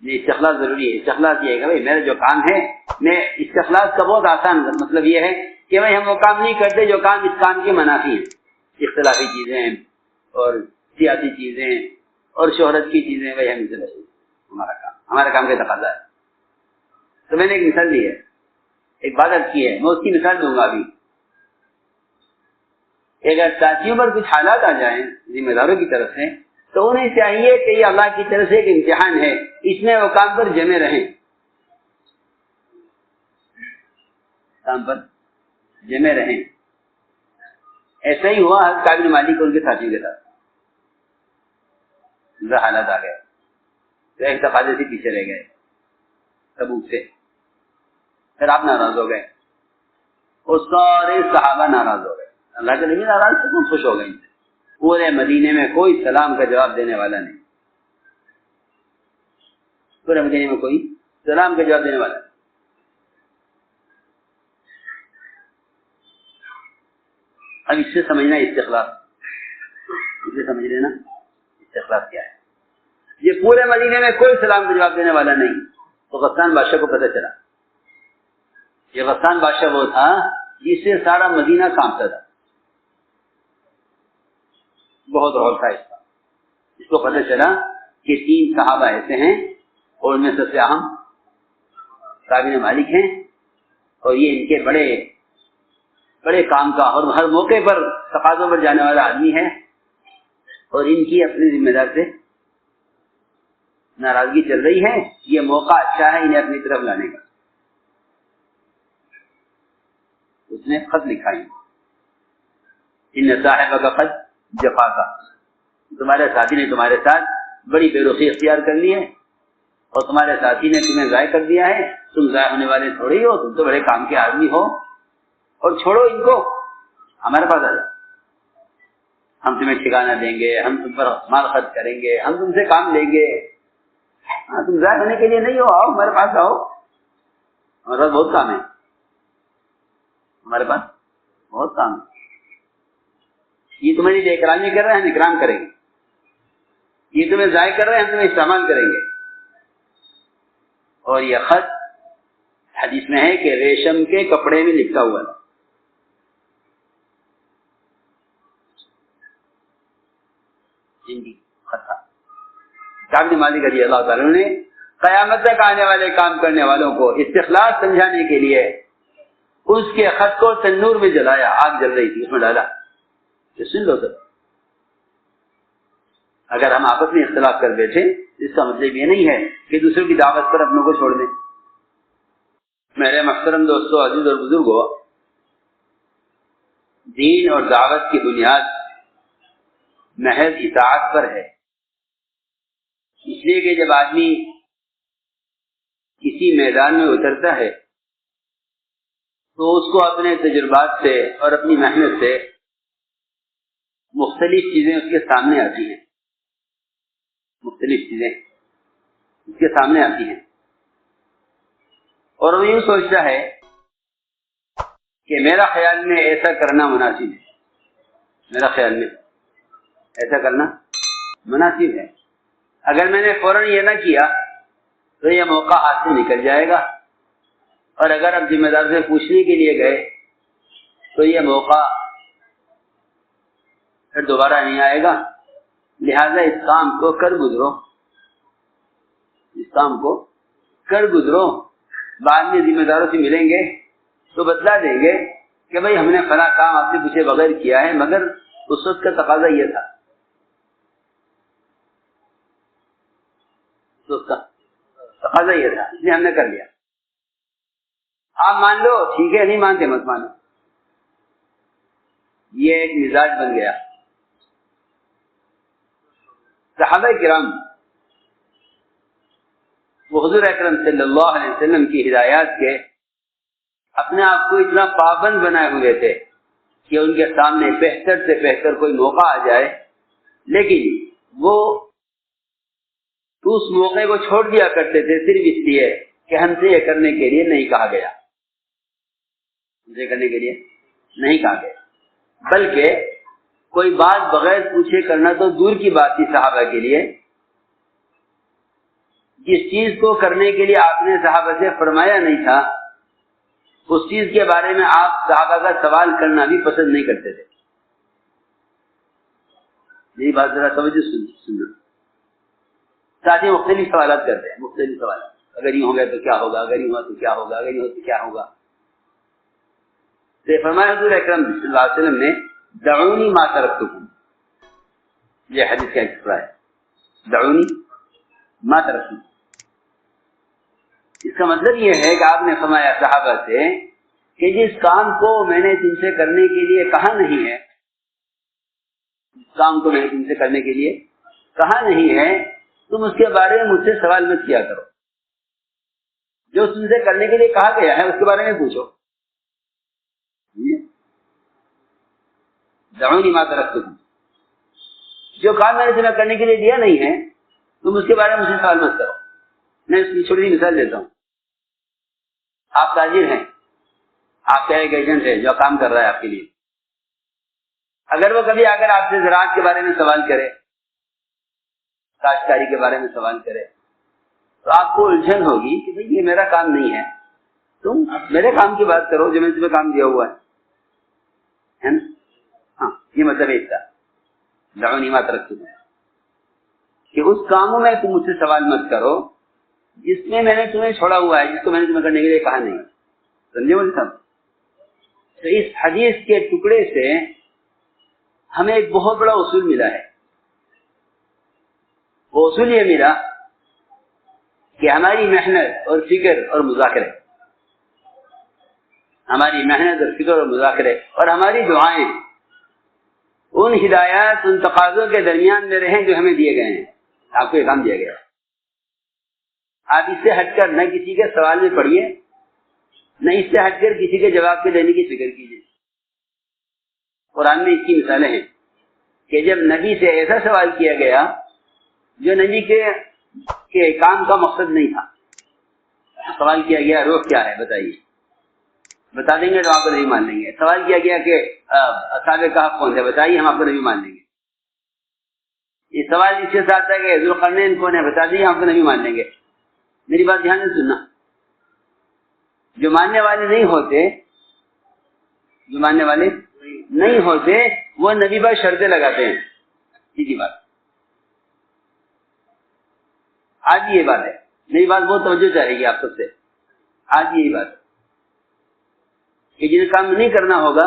یہ استخلاص ضروری ہے. استخلاص یہ ہے کہ بھائی میرا جو کام ہے، میں استخلاص کا بہت آسان مطلب یہ ہے کہ بھائی ہم وہ کام نہیں کرتے جو کام اس کام کے منافی ہیں، اختلافی چیزیں اور سیاسی چیزیں اور شہرت کی چیزیں، بھائی ہم اسے ہمارا کام کا تقاضا ہے. تو میں نے ایک مثال دی ہے، ایک بات اب کی ہے، میں اس کی مثال دوں گا ابھی. اگر ساتھیوں پر کچھ حالات آ جائیں ذمہ داروں کی طرف سے، تو انہیں چاہیے کہ یہ اللہ کی طرف سے ایک امتحان ہے، اس میں وہ کام پر جمے رہیں، کام پر جمے رہیں. ایسا ہی ہوا حضرت کعب بن مالک کو ان کے ساتھیوں کے ساتھ. حالات آ گئے تو ایک تقاضے سے پیچھے رہ گئے تبوک سے. پھر آپ ناراض ہو گئے اور سارے صحابہ ناراض ہو گئے. اللہ کے نبی ناراض سے کون خوش ہو گئے. پورے مدینے میں کوئی سلام کا جواب دینے والا نہیں، پورے مدینے میں کوئی سلام کا جواب دینے والا نہیں. اب اس سے سمجھنا استخلاص، اسے سمجھ لینا استخلاص کیا ہے. یہ پورے مدینے میں کوئی سلام کا جواب دینے والا نہیں. تو غسان بادشاہ کو پتہ چلا. یہ غسان بادشاہ وہ تھا جس سے سارا مدینہ کانپتا تھا، بہت رول تھا اس کا. اس کو پتہ چلا کہ 3 صحابہ ایسے ہیں اور ان میں سب سے اہم کعب بن مالک ہیں، اور یہ ان کے بڑے بڑے کام کا اور ہر موقع پر تقاضوں پر جانے والا آدمی ہے، اور ان کی اپنی ذمہ دار سے ناراضگی چل رہی ہے. یہ موقع اچھا ہے انہیں اپنی طرف لانے کا. اس نے خط لکھا ہے، ان صاحب کا خط جفا کا، تمہارے ساتھی نے تمہارے ساتھ بڑی بے رخی اختیار کر لی ہے، اور تمہارے ساتھی نے تمہیں ضائع کر دیا ہے. تم ضائع ہونے والے تھوڑی ہو، تم تو بڑے کام کے آدمی ہو. اور چھوڑو ان کو، ہمارے پاس آ جاؤ، ہم تمہیں ٹھکانہ دیں گے، ہم تم پر مال خرچ کریں گے، ہم تم سے کام لیں گے. ہاں تم ضائع ہونے کے لیے نہیں ہو، آؤ ہمارے پاس آؤ، ہمارے پاس بہت کام ہے، ہمارے پاس بہت کام ہے. یہ تمہیں اکرامی کر رہے ہیں، ہم اکرام کریں گے. یہ تمہیں ضائع کر رہے ہیں، ہم تمہیں استعمال کریں گے. اور یہ خط حدیث میں ہے کہ ریشم کے کپڑے میں لکھا ہوا تھا. خط تھا. کعب بن مالک رضی اللہ تعالیٰ نے قیامت تک آنے والے کام کرنے والوں کو استخلاص سمجھانے کے لیے اس کے خط کو تنور میں جلایا، آگ جل رہی تھی، اس میں ڈالا. سن لو سب، اگر ہم آپس میں اختلاف کر بیٹھے اس کا مطلب یہ نہیں ہے کہ دوسروں کی دعوت پر اپنوں کو چھوڑ دیں. میرے محترم دوستو، عزیز اور بزرگوں، دین اور دعوت کی بنیاد محض اطاعت پر ہے. اس لیے کہ جب آدمی کسی میدان میں اترتا ہے تو اس کو اپنے تجربات سے اور اپنی محنت سے مختلف چیزیں اس کے سامنے آتی ہیں، مختلف چیزیں اس کے سامنے آتی ہیں، اور وہ یوں سوچتا ہے کہ میرا خیال میں ایسا کرنا مناسب ہے، میرا خیال میں ایسا کرنا مناسب ہے. اگر میں نے فوراً یہ نہ کیا تو یہ موقع ہاتھ سے نکل جائے گا، اور اگر آپ ذمہ دار سے پوچھنے کے لیے گئے تو یہ موقع پھر دوبارہ نہیں آئے گا. لہذا اس کام کو کر گزرو، اس کام کو کر گزرو. بعد میں ذمہ داروں سے ملیں گے تو بتلا دیں گے کہ بھائی ہم نے فلاں کام آپ سے پوچھے بغیر کیا ہے، مگر اس وقت کا تقاضا یہ تھا، اس کا تقاضا یہ تھا، اس لیے ہم نے کر لیا. آپ مان لو ٹھیک ہے، نہیں مانتے مت مانو. یہ ایک مزاج بن گیا. صحابہ کرام وہ حضور اکرم صلی اللہ علیہ وسلم کی ہدایات کے اپنے آپ کو اتنا پابند بنائے ہوئے تھے کہ ان کے سامنے بہتر سے بہتر کوئی موقع آ جائے، لیکن وہ اس موقع کو چھوڑ دیا کرتے تھے صرف اس لیے کہ ہم سے یہ کرنے کے لیے نہیں کہا گیا، ہم سے کرنے کے لیے نہیں کہا گیا. بلکہ کوئی بات بغیر پوچھے کرنا تو دور کی بات تھی صحابہ کے لیے، جس چیز کو کرنے کے لیے آپ نے صحابہ سے فرمایا نہیں تھا اس چیز کے بارے میں آپ صحابہ کا سوال کرنا بھی پسند نہیں کرتے تھے. میری بات ذرا توجہ سننا. ساتھی مختلف سوالات کرتے ہیں, مختلف سوالات, اگر یہ ہو گیا تو کیا ہوگا, اگر یہ ہوا تو کیا ہوگا, اگر یہ ہو تو کیا ہوگا. تو فرمایا حضور اکرم صلی اللہ علیہ وسلم نے دعونی ما ترکتکم, یہ حدیث کا ایک ہے, دعونی ما ترکتکم. اس کا مطلب یہ ہے کہ آپ نے فرمایا صحابہ سے کہ جس کام کو میں نے تم سے کرنے کے لیے کہا نہیں ہے, جس کام کو میں نے تم سے کرنے کے لیے کہا نہیں ہے, تم اس کے بارے میں مجھ سے سوال مت کیا کرو. جو تم سے کرنے کے لیے کہا گیا ہے اس کے بارے میں پوچھو. دعونی ما ترکتکم, جو کام میں نے تمہیں کرنے کے لیے دیا نہیں ہے تم اس کے بارے میں مجھ سے سوال مت کرو. میں اس کی چھوٹی سی مثال دیتا ہوں. آپ تاجر ہیں, آپ کا ایک ایجنٹ ہے جو کام کر رہا ہے آپ کے لیے. اگر وہ کبھی اگر آپ سے زراعت کے بارے میں سوال کرے, کاشتکاری کے بارے میں سوال کرے, تو آپ کو الجھن ہوگی کہ بھئی یہ میرا کام نہیں ہے, تم میرے کام کی بات کرو جو میں نے تمہیں کام دیا ہوا ہے نا. ہاں, یہ مطلب ہے اس کا دعونی ما ترکتکم, کہ اس کاموں میں تم مجھ سے سوال مت کرو جس میں نے تمہیں چھوڑا ہوا ہے, جس کو میں نے تمہیں کرنے کے لیے کہا نہیں. سمجھے مجھے سب؟ تو اس حدیث کے ٹکڑے سے ہمیں ایک بہت بڑا اصول ملا ہے. وہ اصول یہ ملا کہ ہماری محنت اور فکر اور مذاکرے, ہماری محنت اور فکر اور مذاکرے اور ہماری دعائیں ان ہدایات, ان تقاضوں کے درمیان میں رہیں جو ہمیں دیے گئے ہیں. آپ کو یہ کام دیا گیا, آپ اس سے ہٹ کر نہ کسی کے سوال میں پڑھیے, نہ اس سے ہٹ کر کسی کے جواب کے دینے کی فکر کیجیے. قرآن میں اس کی مثالیں ہیں کہ جب نبی سے ایسا سوال کیا گیا جو نبی کے کام کا مقصد نہیں تھا, سوال کیا گیا روح کیا ہے بتائیے, بتا دیں گے تو آپ کو نہیں مان لیں گے. سوال کیا گیا کہ اصحاب کہف کون تھے, بتائیے ہم آپ کو نہیں مان لیں گے. یہ سوال اس کے ساتھ ہے کہ ذوالقرنین کون ہے, بتا دیجیے ہم آپ کو نہیں مان لیں گے. میری بات دھیان سے سننا. جو ماننے والے نہیں ہوتے, جو ماننے والے نہیں ہوتے وہ نبی پر شرطیں لگاتے ہیں. سیدھی بات. آج یہ بات ہے, میری بات بہت توجہ چاہے گی آپ سب سے. آج یہی بات کہ جنہیں کام نہیں کرنا ہوگا,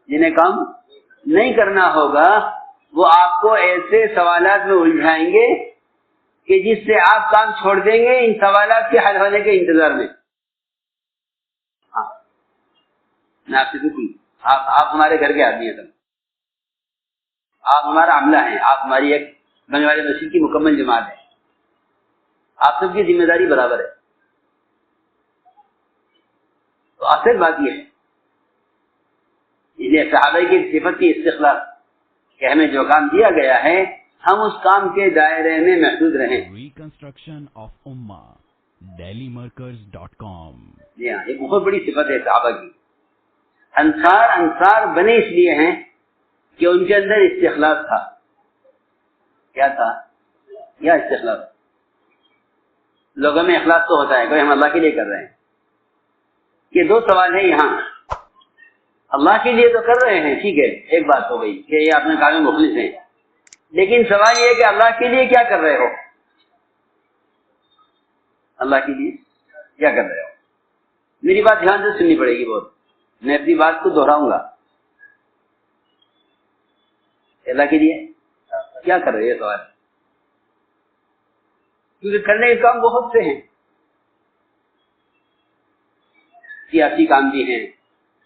جنہیں کام نہیں کرنا ہوگا وہ آپ کو ایسے سوالات میں الجھائیں گے کہ جس سے آپ کام چھوڑ دیں گے ان سوالات کے حل ہونے کے انتظار میں. ہاں, میں آپ سے پوچھوں, آپ ہمارے گھر کے آدمی ہیں, سب آپ ہمارا عملہ ہیں, آپ ہماری ایک بننے والے مسجد کی مکمل جماعت ہے. آپ سب کی ذمہ داری برابر ہے. تو اصل بات یہ ہے, اس لیے صحابہ کی صفت کی استخلاص کہ ہمیں جو کام دیا گیا ہے ہم اس کام کے دائرے میں محدود رہیں. ریکنسٹرکشن آف امہ dailymarkers.com. جی ہاں, یہ بہت بڑی صفت ہے صحابہ کی. انصار بنے اس لیے ہیں کہ ان کے اندر استخلاص تھا. کیا تھا؟ یا استخلاص. لوگوں میں اخلاص تو ہوتا ہے کہ ہم اللہ کے لیے کر رہے ہیں. یہ دو سوال ہیں یہاں. اللہ کے لیے تو کر رہے ہیں, ٹھیک ہے, ایک بات ہو گئی کہ یہ اپنے کام میں مخلص ہیں, لیکن سوال یہ ہے کہ اللہ کے لیے کیا کر رہے ہو, اللہ کے لیے کیا کر رہے ہو. میری بات دھیان سے سننی پڑے گی بہت, میں اپنی بات کو دہراؤں گا. اللہ کے لیے کیا کر رہے ہیں سوال, کیونکہ کرنے کے کام بہت سے ہیں. سیاسی کام بھی ہیں,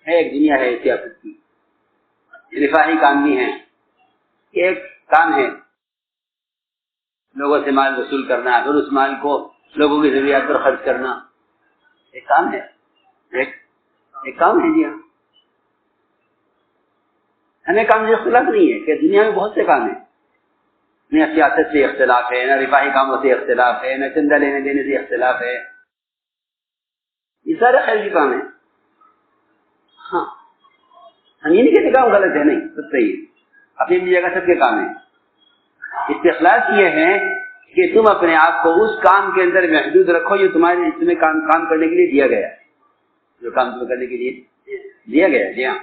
ایک دنیا ہے سیاست کی, رفاہی کام بھی ہیں. ایک کام ہے لوگوں سے مال وصول کرنا, پھر اس مال کو لوگوں کی ضروریات پر خرچ کرنا, ایک کام ہے. ایک کام ہے. جی ہاں, ہمیں کام سے اختلاف نہیں ہے کہ دنیا میں بہت سے کام ہیں. نہ سیاست سے اختلاف ہے, نہ رفاہی کاموں سے اختلاف ہے, نہ چندہ لینے دینے سے اختلاف ہے. یہ سارے خیر کے کام ہیں. ہاں, ہم یہ نہیں کہتے کام غلط ہے, نہیں, سب صحیح ہے, اپنی اپنی جگہ سب کے کام ہیں. استخلاص یہ ہے کہ تم اپنے آپ کو اس کام کے اندر محدود رکھو جو تمہیں کام کرنے کے لیے دیا گیا ہے، جو کام تمہیں کرنے کے لیے دیا گیا ہے. جی ہاں،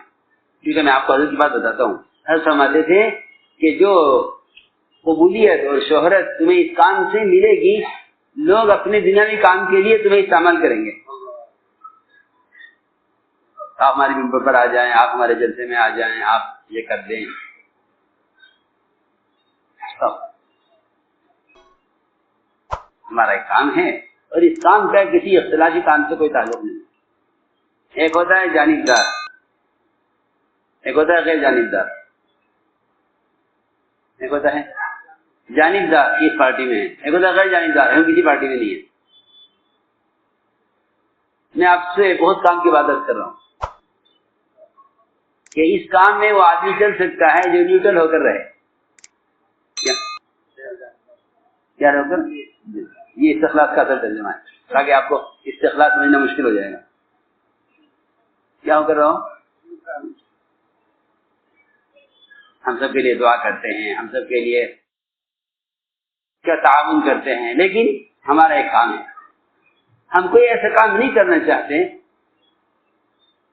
کیونکہ میں آپ کو حضرت کی بات بتاتا ہوں. حضرت فرماتے تھے کہ جو قبولیت اور شہرت تمہیں اس کام سے ملے گی، لوگ اپنے دنیاوی کام کے لیے تمہیں استعمال کریں گے. آپ ہمارے ممبر پر آ جائیں، آپ ہمارے جلسے میں آ جائیں، آپ یہ کر دیں. ہمارا ایک کام ہے اور اس کام کا کسی اختلافی کام سے کوئی تعلق نہیں. ایک ہوتا ہے جانبدار، ایک ہوتا ہے غیر جانبدار. ایک ہوتا ہے جانبدار اس پارٹی میں ہے، ایک ہوتا ہے غیر جانبدار ہم کسی پارٹی میں نہیں ہے. میں آپ سے بہت کام کی بات کر رہا ہوں کہ اس کام میں وہ آدمی چل سکتا ہے جو نیوٹرل ہو کر رہے. کیا ہو کر یہ استخلاص کا اثر ترجمہ ہے تاکہ آپ کو استخلاص سمجھنا مشکل ہو جائے گا. کیا ہو کر رہا ہوں؟ ہم سب کے لیے دعا کرتے ہیں، ہم سب کے لیے کیا تعاون کرتے ہیں، لیکن ہمارا ایک کام ہے. ہم کوئی ایسا کام نہیں کرنا چاہتے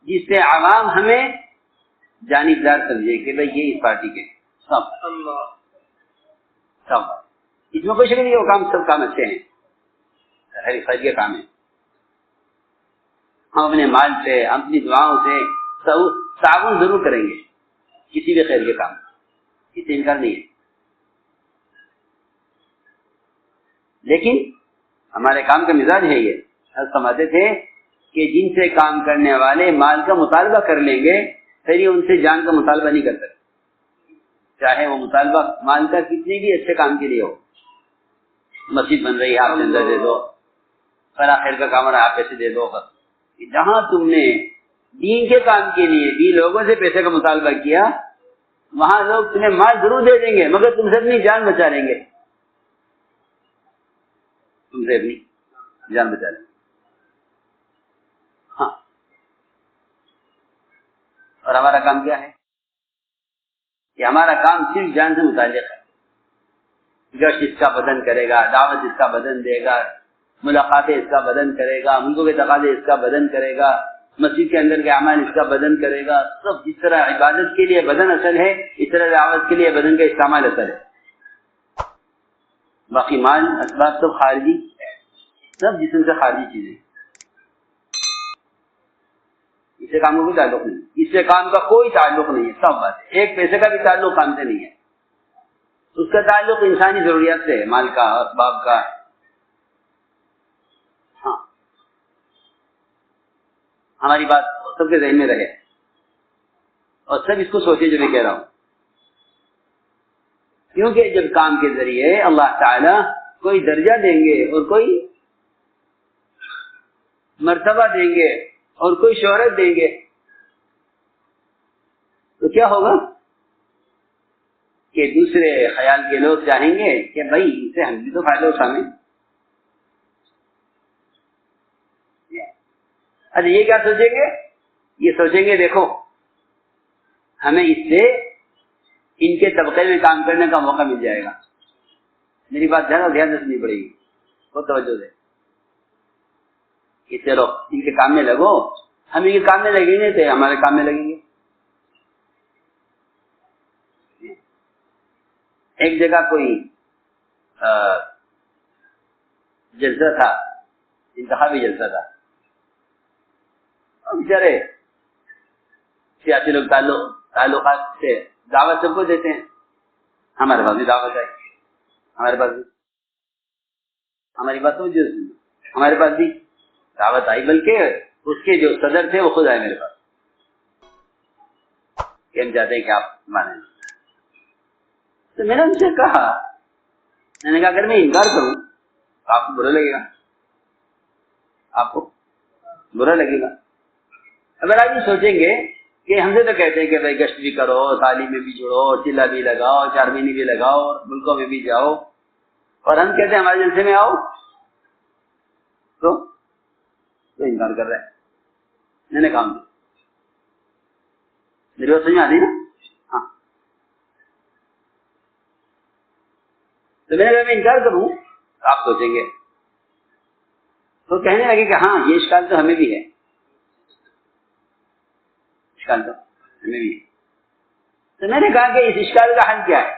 جس سے عوام ہمیں جانبدار سمجھے کہ بھئی یہ اس پارٹی کے سب اس میں کوئی شک نہیں. وہ کام سب کام اچھے ہیں، ہر خیر کے کام ہے. ہم اپنے مال سے، اپنی دعاؤں سے تعاون ضرور کریں گے کسی بھی خیر کے کام، اس سے انکار نہیں ہے. لیکن ہمارے کام کا مزاج ہے یہ. سمجھتے تھے کہ جن سے کام کرنے والے مال کا مطالبہ کر لیں گے پھر یہ ان سے جان کا مطالبہ نہیں کر سکتے، چاہے وہ مطالبہ مال کا کتنے بھی اچھے کام کے لیے ہو. مسجد بن رہی ہے، آپ چندہ دے دو، فلاں خیر کا کام رہا آپ پیسے دے دو. جہاں تم نے دین کے کام کے لیے بھی لوگوں سے پیسے کا مطالبہ کیا وہاں لوگ تمہیں مال ضرور دے دیں گے مگر تم سے اپنی جان بچا لیں گے، تم سے اپنی جان بچا لیں گے. ہاں، اور ہمارا کام کیا ہے کہ ہمارا کام صرف جان سے متعلق ہے. گشت اس کا بدن کرے گا، دعوت اس کا بدن دے گا، ملاقاتیں اس کا بدن کرے گا، ملکوں کے تقاضے اس کا بدن کرے گا، مسجد کے اندر کے اعمال اس کا بدن کرے گا. سب جس طرح عبادت کے لیے بدن اصل ہے اس طرح دعوت کے لیے بدن کا استعمال اصل ہے. باقی مال اسباب سب خارجی، سب جسم سے خارجی چیزیں، اس سے کام کا کوئی تعلق نہیں. اس سے کام کا کوئی تعلق نہیں ہے. سب بات ہے، ایک پیسے کا بھی تعلق کام سے نہیں ہے. اس کا تعلق انسانی ضروریات سے ہے، مال کا، اسباب کا. ہاں، ہماری بات سب کے ذہن میں رہے اور سب اس کو سوچے جو میں کہہ رہا ہوں. کیونکہ جب کام کے ذریعے اللہ تعالی کوئی درجہ دیں گے اور کوئی مرتبہ دیں گے اور کوئی شہرت دیں گے تو کیا ہوگا کہ دوسرے خیال کے لوگ چاہیں گے کہ بھائی اس سے ہم بھی تو فائدہ اٹھائیں. اچھا، یہ کیا سوچیں گے؟ یہ سوچیں گے دیکھو ہمیں اس سے ان کے طبقے میں کام کرنے کا موقع مل جائے گا. میری بات دھیان سے سننی پڑے گی، بہت توجہ دے. کہ چلو ان کے کام میں لگو، ہم ان کے کام میں لگیں گے تو ہمارے کام میں لگیں گے. ایک جگہ کوئی جلسہ تھا، انتخابی جلسہ تھا. بیچارے سیاسی لوگ تعلقات سے دعوت سب کو دیتے ہیں. ہمارے پاس بھی دعوت ہے، ہمارے پاس بھی، ہماری بات تو ہمارے پاس بھی دعوت آئی، بلکہ اس کے جو صدر تھے وہ خود آئے میرے پاس کہ ہم چاہتے ہیں کہ آپ مانیں. تو میں نے ان سے کہا، میں نے کہا اگر میں انکار کروں تو آپ کو برا لگے گا، آپ کو برا لگے گا. اگر آپ یہ سوچیں گے کہ ہم سے تو کہتے ہیں کہ بھائی گشت بھی کرو، تعلیم میں بھی جڑو، چلا بھی لگاؤ، 4 مہینے بھی لگاؤ، ملکوں میں بھی جاؤ، اور ہم کہتے ہیں ہمارے جلسے میں آؤ تو انکار کر رہے ہیں. میں نے کہا میری بات سمجھ میں آتی نا؟ ہاں. تو میں نے کہا میں انکار کروں آپ سوچیں گے تو کہنے لگے کہ ہاں یہ اشکال تو ہمیں بھی ہے، اشکال تو ہمیں بھی ہے۔ تو میں نے کہا کہ اس اشکال کا حل کیا ہے؟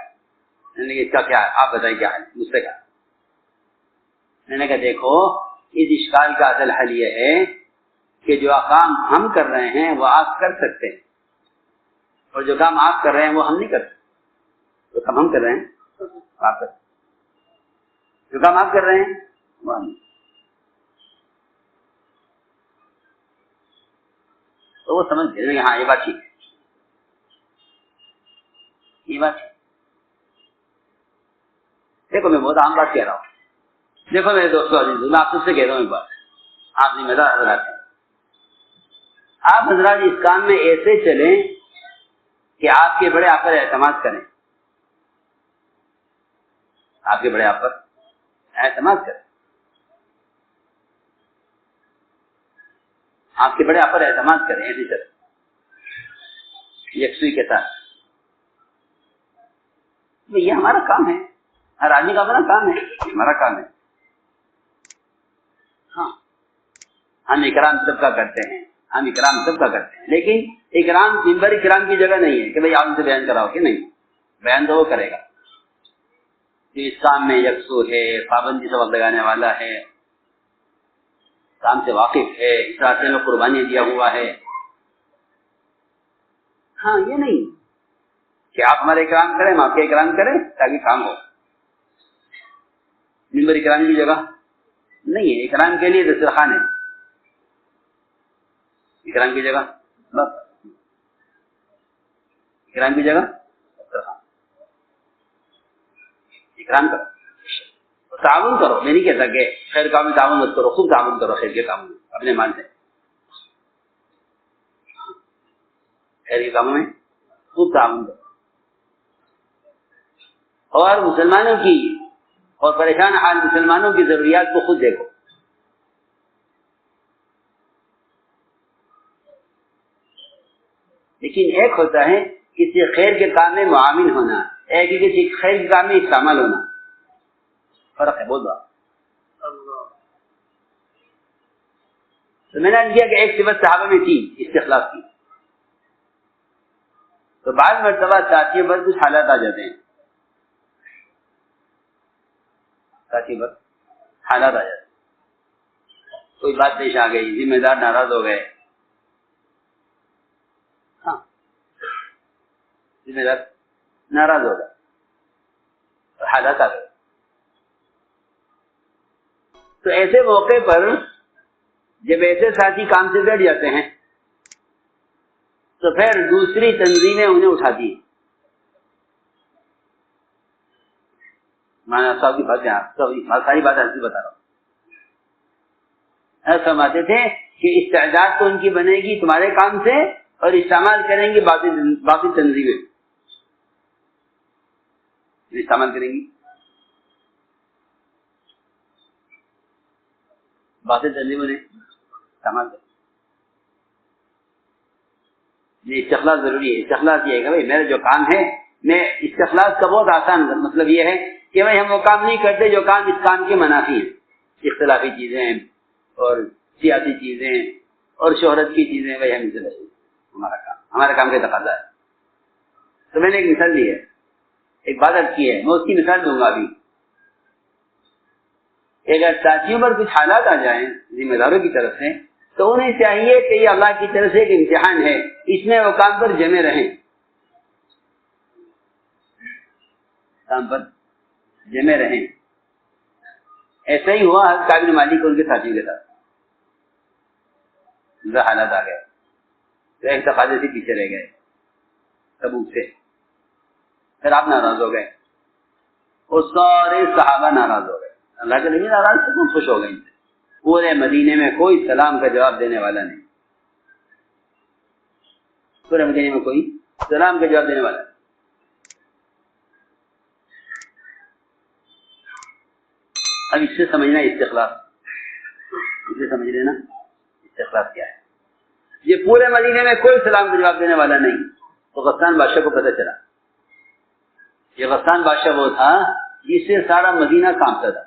میں نے کہا اس کا کیا ہے، آپ بتائیے کیا حل، مجھ سے کہا۔ میں نے کہا دیکھو اس اشکال کا اصل حل یہ ہے کہ جو کام ہم کر رہے ہیں وہ آپ کر سکتے ہیں، اور جو کام آپ کر رہے ہیں وہ ہم نہیں کر سکتے۔ جو کام ہم کر رہے ہیں آپ کر، جو کام آپ کر رہے ہیں وہ ہم۔ تو وہ سمجھ گئے ہاں یہ بات ٹھیک ہے، یہ بات ٹھیک۔ دیکھو میں بہت عام بات کہہ رہا ہوں، دیکھو میرے دوستوں عزیزوں، میں آپ سب سے کہہ رہا ہوں ایک بات، آپ ذمہ دار حضرات ہیں، آپ حضرات اس کام میں ایسے چلیں کہ آپ کے بڑے آپ پر اعتماد کریں، آپ کے بڑے آپ پر اعتماد کریں، آپ کے بڑے آپ پر اعتماد کریں، ایسی طرح یکسوئی کے ساتھ۔ یہ ہمارا کام ہے، ہر آدمی کا اپنا کام ہے، ہمارا کام ہے۔ ہاں ہم اکرام سب کا کرتے ہیں، ہم اکرام سب کا کرتے ہیں، لیکن اکرام ممبر اکرام کی جگہ نہیں ہے کہ بھئی آپ ان سے بیان کراؤ، کہ نہیں، بیان تو وہ کرے گا جو اس کام میں یکسو ہے، پابندی سے وقت لگانے والا ہے، کام سے واقف ہے، اس راستے میں قربانی دیا ہوا ہے۔ ہاں یہ نہیں کہ آپ ہمارے اکرام کریں، ہم آپ کے اکرام کریں تاکہ کام ہو، ممبر اکرام کی جگہ نہیں ہے، اکرام کے لیے دسترخوان ہے، اکرام کی جگہ بس، اکرام کی جگہ دسترخوان، اکرام کرو، تعاون کرو، میں نہیں کہتا کہ خیر کام میں تعاون مت کرو، خوب تعاون کرو، خیر کے کاموں میں اپنے مان سے، خیر کے کاموں میں خوب تعاون کرو، اور مسلمانوں کی اور پریشان حال مسلمانوں کی ضروریات کو خود دیکھو۔ لیکن ایک ہوتا ہے کسی خیر کے کام میں معاون ہونا، ایک ہی کسی خیر کے کام میں استعمال ہونا، فرق ہے بہت بڑا۔ تو میں نے کیا کہ ایک صفت صحابہ میں تھی استخلاص کی، تو بعض مرتبہ ساتھیوں پر کچھ حالات آ جاتے ہیں، ساتھی پر حالات آ جاتے ہیں، کوئی بات پیش آ گئی، ذمہ دار ناراض ہو گئے، ہاں ذمہ دار ناراض ہو گئے، حالات آ گئے، تو ایسے موقع پر جب ایسے ساتھی کام سے بیٹھ جاتے ہیں تو پھر دوسری تنظیمیں انہیں اٹھاتی ہیں۔ مولانا صاحب کی بات ساری بات ایسی بتا رہا ہوں، ایسا فرماتے تھے کہ استعداد تو ان کی بنے گی تمہارے کام سے، اور استعمال کریں گی باقی تنظیمیں استعمال کریں گی، باقی تنظیموں نے استعمال کریں۔ یہ استخلاص ضروری ہے، استخلاص یہ ہے کہ بھائی میرا جو کام ہے، میں استخلاص کا بہت آسان مطلب یہ ہے کہ بھائی ہم وہ کام نہیں کرتے جو کام اس کام کے منافی ہیں، اختلافی چیزیں ہیں اور سیاسی چیزیں ہیں اور شہرت کی چیزیں، بھائی ہم اسے بچیں، ہمارا کام کا تقاضا ہے۔ تو میں نے ایک مثال دی ہے، ایک بات اب کی ہے، میں اس کی مثال دوں گا ابھی۔ اگر ساتھیوں پر کچھ حالات آ جائیں ذمہ داروں کی طرف سے، تو انہیں چاہیے کہ یہ اللہ کی طرف سے ایک امتحان ہے، اس میں وہ کام پر جمے رہیں، کام پر جمے رہیں۔ ایسا ہی ہوا حضرت کعب بن مالک ان کے ساتھیوں کے ساتھ، ان کا حالات آ گئے، تو ایک تقاضے سے پیچھے رہ گئے تبوک سے، پھر آپ ناراض ہو گئے اور سارے صحابہ ناراض ہو گئے، اللہ کے نبی ناراض سے کون خوش ہو گئے، پورے مدینے میں کوئی سلام کا جواب دینے والا نہیں، پورے مدینے میں کوئی سلام کا جواب دینے والا نہیں۔ اب اس سے سمجھنا استخلاص، اسے سمجھ لینا استخلاص کیا ہے۔ یہ پورے مدینے میں کوئی سلام کا جواب دینے والا نہیں، تو غسان بادشاہ کو پتہ چلا، یہ غسان بادشاہ وہ تھا جس سے سارا مدینہ کانپتا تھا،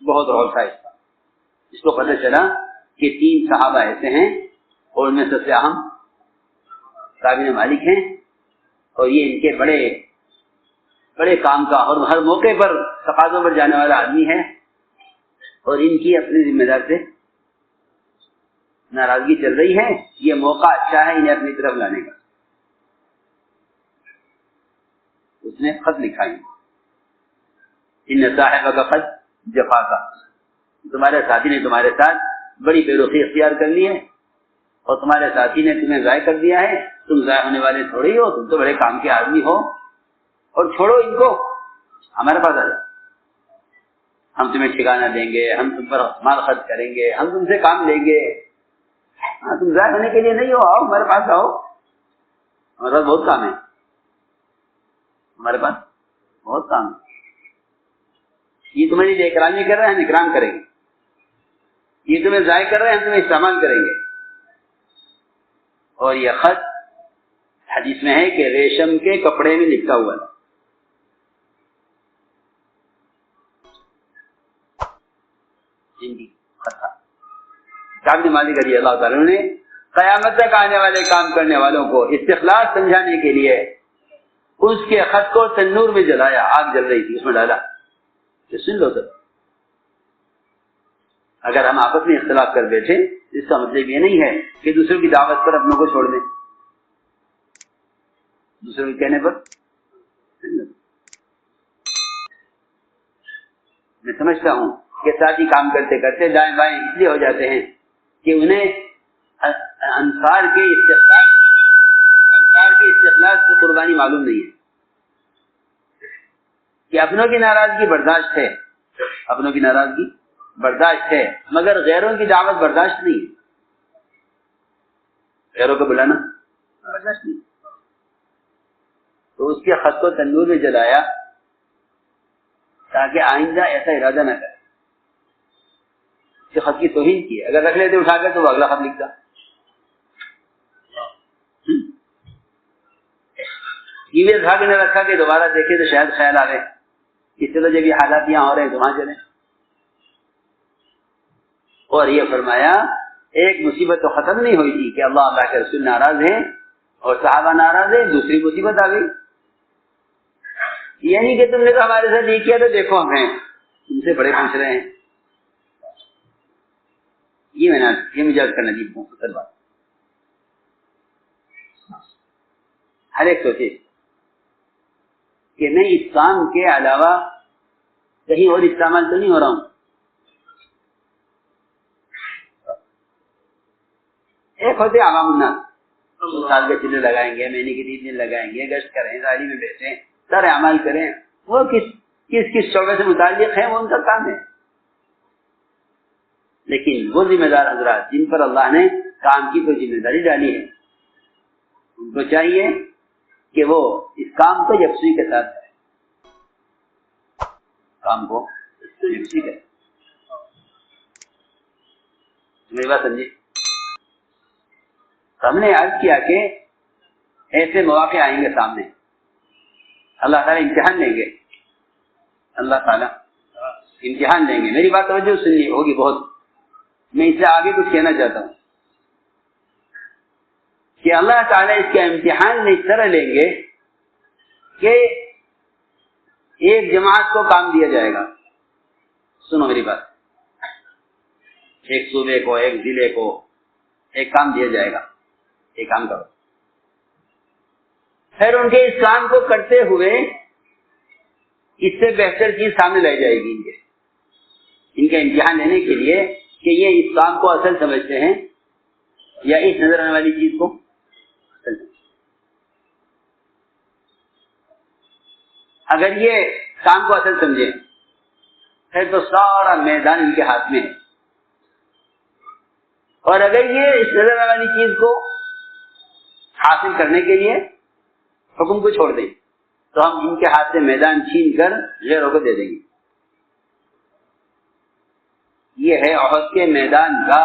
بہت رول تھا اس کا. اس کو پتہ چلا کہ 3 صحابہ ایسے ہیں اور ان میں سب سے اہم کعب بن مالک ہیں اور یہ ان کے بڑے بڑے کام کا اور ہر موقع پر تقاضوں پر جانے والا آدمی ہے اور ان کی اپنی ذمہ دار سے ناراضگی چل رہی ہے. یہ موقع اچھا ہے انہیں اپنی طرف لانے کا. اس نے خط لکھا ان صاحب کا خط جفا کا, تمہارے ساتھی نے تمہارے ساتھ بڑی بے رخی اختیار کر لی ہے اور تمہارے ساتھی نے تمہیں ضائع کر دیا ہے. تم ضائع ہونے والے تھوڑے ہی ہو, تم تو بڑے کام کے آدمی ہو, اور چھوڑو ان کو, ہمارے پاس آ جاؤ, ہم تمہیں ٹھکانہ دیں گے, ہم تم پر مال خرچ کریں گے, ہم تم سے کام لیں گے. ہاں تم ضائع ہونے کے لیے نہیں ہو, آؤ ہمارے پاس آؤ, ہمارے پاس بہت کام ہے, ہمارے پاس بہت کام ہے. یہ تمہاری لیے اکرامی کر رہے ہیں, ہم اکرام کریں گے. یہ تمہیں ضائع کر رہے ہیں, ہم تمہیں استعمال کریں گے. اور یہ خط حدیث میں ہے کہ ریشم کے کپڑے میں لکھا ہوا ہے. کعب بن مالک رضی اللہ تعالیٰ نے قیامت تک آنے والے کام کرنے والوں کو استخلاص سمجھانے کے لیے اس کے خط کو تنور میں جلایا, آگ جل رہی تھی, اس میں ڈالا کہ سن لو سب. اگر ہم آپس میں اختلاف کر بیٹھے اس کا مطلب یہ نہیں ہے کہ دوسروں کی دعوت پر اپنوں کو چھوڑ دیں, دوسروں کے کہنے پر. میں سمجھتا ہوں کہ ساتھی کام کرتے کرتے دائیں بائیں اس لیے ہو جاتے ہیں کہ انہیں انصار کے استخلاص کی قربانی معلوم نہیں ہے کہ اپنوں کی ناراضگی برداشت ہے, اپنوں کی ناراضگی برداشت ہے, مگر غیروں کی دعوت برداشت نہیں ہے, غیروں کو بلانا برداشت نہیں. تو اس کے خط کو تندور میں جلایا تاکہ آئندہ ایسا ارادہ نہ کرے. اس کے خط کی توہین کی, اگر رکھ لیتے اٹھا کر تو وہ اگلا خط لکھتا. یہ بھی اٹھا کے نہ رکھا کہ دوبارہ دیکھے تو شاید خیال آ گئے اس سے تو جب یہ حالات یہاں ہو رہے ہیں تو وہاں چلیں. اور یہ فرمایا ایک مصیبت تو ختم نہیں ہوئی تھی کہ اللہ کے رسول ناراض ہیں اور صحابہ ناراض ہیں, دوسری مصیبت آ گئی. یہ نہیں کہ تم نے تو ہمارے ساتھ یہ کیا تو دیکھو ہمیں تم سے بڑے پوچھ رہے ہیں. یہ مجھے کرنا چاہیے بات. ہر ایک سوچے کہ میں اس کام کے علاوہ کہیں اور استعمال تو نہیں ہو رہا ہوں. ایک ہوتے عوام الناس, سال کے چلے لگائیں گے, مہینے کے 3 دن لگائیں گے, گشت کریں, گاڑی میں بیٹھیں, سارے اعمال کریں, وہ کس شعبے سے متعلق ہیں وہ ان کا کام ہے. لیکن وہ ذمہ دار حضرات جن پر اللہ نے کام کی کوئی ذمہ داری ڈالی ہے ان کو چاہیے کہ وہ اس کام کو یکسوئی کے ساتھ کریں, کام کو یکسوئی کریں. میری بات سمجھے. ہم نے عرض کیا کہ ایسے مواقع آئیں گے سامنے, اللہ تعالیٰ امتحان لیں گے, اللہ تعالیٰ امتحان لیں گے. میری بات توجہ سننی ہوگی بہت. میں اس سے آگے کچھ کہنا چاہتا ہوں کہ اللہ تعالیٰ اس کا امتحان اس طرح لیں گے کہ ایک جماعت کو کام دیا جائے گا. سنو میری بات, ایک صوبے کو, ایک ضلع کو ایک کام دیا جائے گا, ایک کام کرو. پھر ان کے اس کام کو کرتے ہوئے اس سے بہتر چیز سامنے لائی جائے گی ان کا امتحان لینے کے لیے کہ یہ اس کام کو اصل سمجھتے ہیں یا اس نظر آنے والی چیز کو اصل سمجھتے ہیں. اگر یہ کام کو اصل سمجھیں پھر تو سارا میدان ان کے ہاتھ میں ہے, اور اگر یہ اس نظر آنے والی چیز کو حاصل کرنے کے لیے حکم کو چھوڑ دیں تو ہم ان کے ہاتھ سے میدان چھین کر غیروں کو دے دیں گے. یہ ہے احد کے میدان کا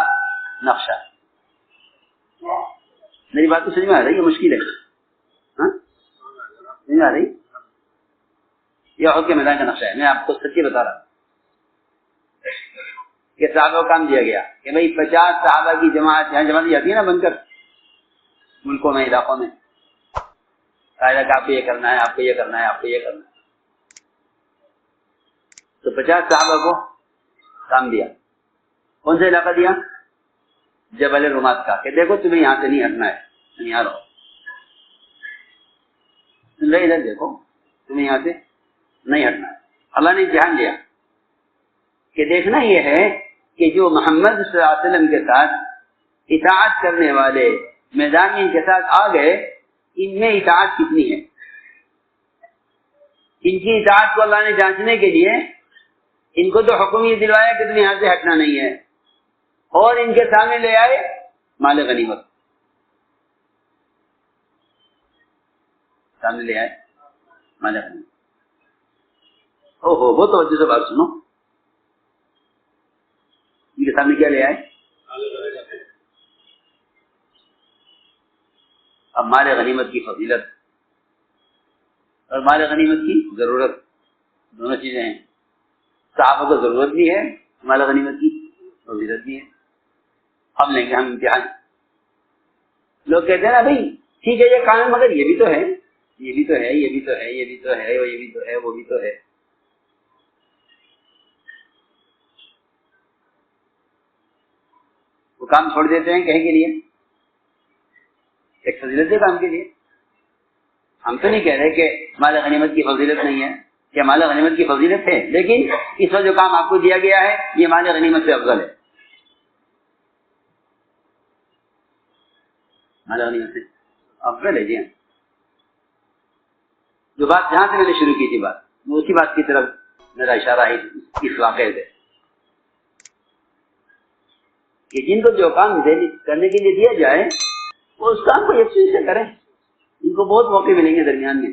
نقشہ. میری بات تو سمجھ میں آ رہی ہے؟ مشکل ہے, ہاں سمجھ میں آ رہی؟ یہ احد کے میدان کا نقشہ ہے. میں آپ کو سچی بتا رہا ہوں. کہ صحابہ کو کام دیا گیا کہ بھئی 50 صحابہ کی جماعت یہاں جمع جاتی ہے نا بن کر ملکوں میں علاقوں میں، قاعدہ کہ آپ کو یہ کرنا ہے، آپ کو یہ کرنا ہے، آپ کو یہ کرنا ہے، تو 50 صحابہ کو کام دیا۔ کون سا علاقہ دیا؟ جبل رومات کا، کہ دیکھو تمہیں یہاں سے نہیں ہٹنا ہے، تم یہاں رہو، تم ادھر دیکھو، تمہیں یہاں سے نہیں ہٹنا ہے۔ اللہ نے دھیان دیا کہ دیکھنا یہ ہے کہ جو محمد صلی اللہ علیہ وسلم کے ساتھ اطاعت کرنے والے میدان میں ان کے ساتھ آ گئے، ان میں اطاعت کتنی ہے۔ ان کی اطاعت کو اللہ نے جانچنے کے لیے ان کو تو حکم یہ دلوایا کہ تم یہاں سے ہٹنا نہیں ہے، اور ان کے سامنے لے آئے مال غنیمت، سامنے لے آئے مال غنیمت۔ وہ توجہ سے بات سنو، ان کے سامنے کیا لے آئے؟ اب مال غنیمت کی فضیلت اور مال غنیمت کی ضرورت دونوں چیزیں ہیں۔ صحابہ کو ضرورت بھی ہے، مال غنیمت کی فضیلت بھی ہے۔ اب لیں گے ہم امتحان۔ لوگ کہتے ہیں نا بھائی ٹھیک ہے یہ کام ہے، مگر یہ بھی تو ہے، یہ بھی تو ہے، یہ بھی تو ہے، یہ بھی تو ہے، یہ بھی تو ہے، وہ بھی تو ہے۔ وہ کام چھوڑ دیتے ہیں کہیں کے لیے، ایک فضیلت ہے کام کے لیے۔ ہم تو نہیں کہہ رہے کہ مال غنیمت کی فضیلت نہیں ہے، کہ مال غنیمت کی فضیلت ہے، لیکن اس وقت جو کام آپ کو دیا گیا ہے یہ مال غنیمت سے افضل ہے، مال غنیمت سے افضل ہے۔ جی ہاں، جو بات جہاں سے میں نے شروع کی تھی بات، وہ اسی بات کی طرف میرا اشارہ ہے اس واقعے سے، کہ جن کو جو کام کرنے کے لیے دیا جائے وہ اس کام کو یکسوئی سے کریں، ان کو بہت موقع ملیں گے درمیان میں۔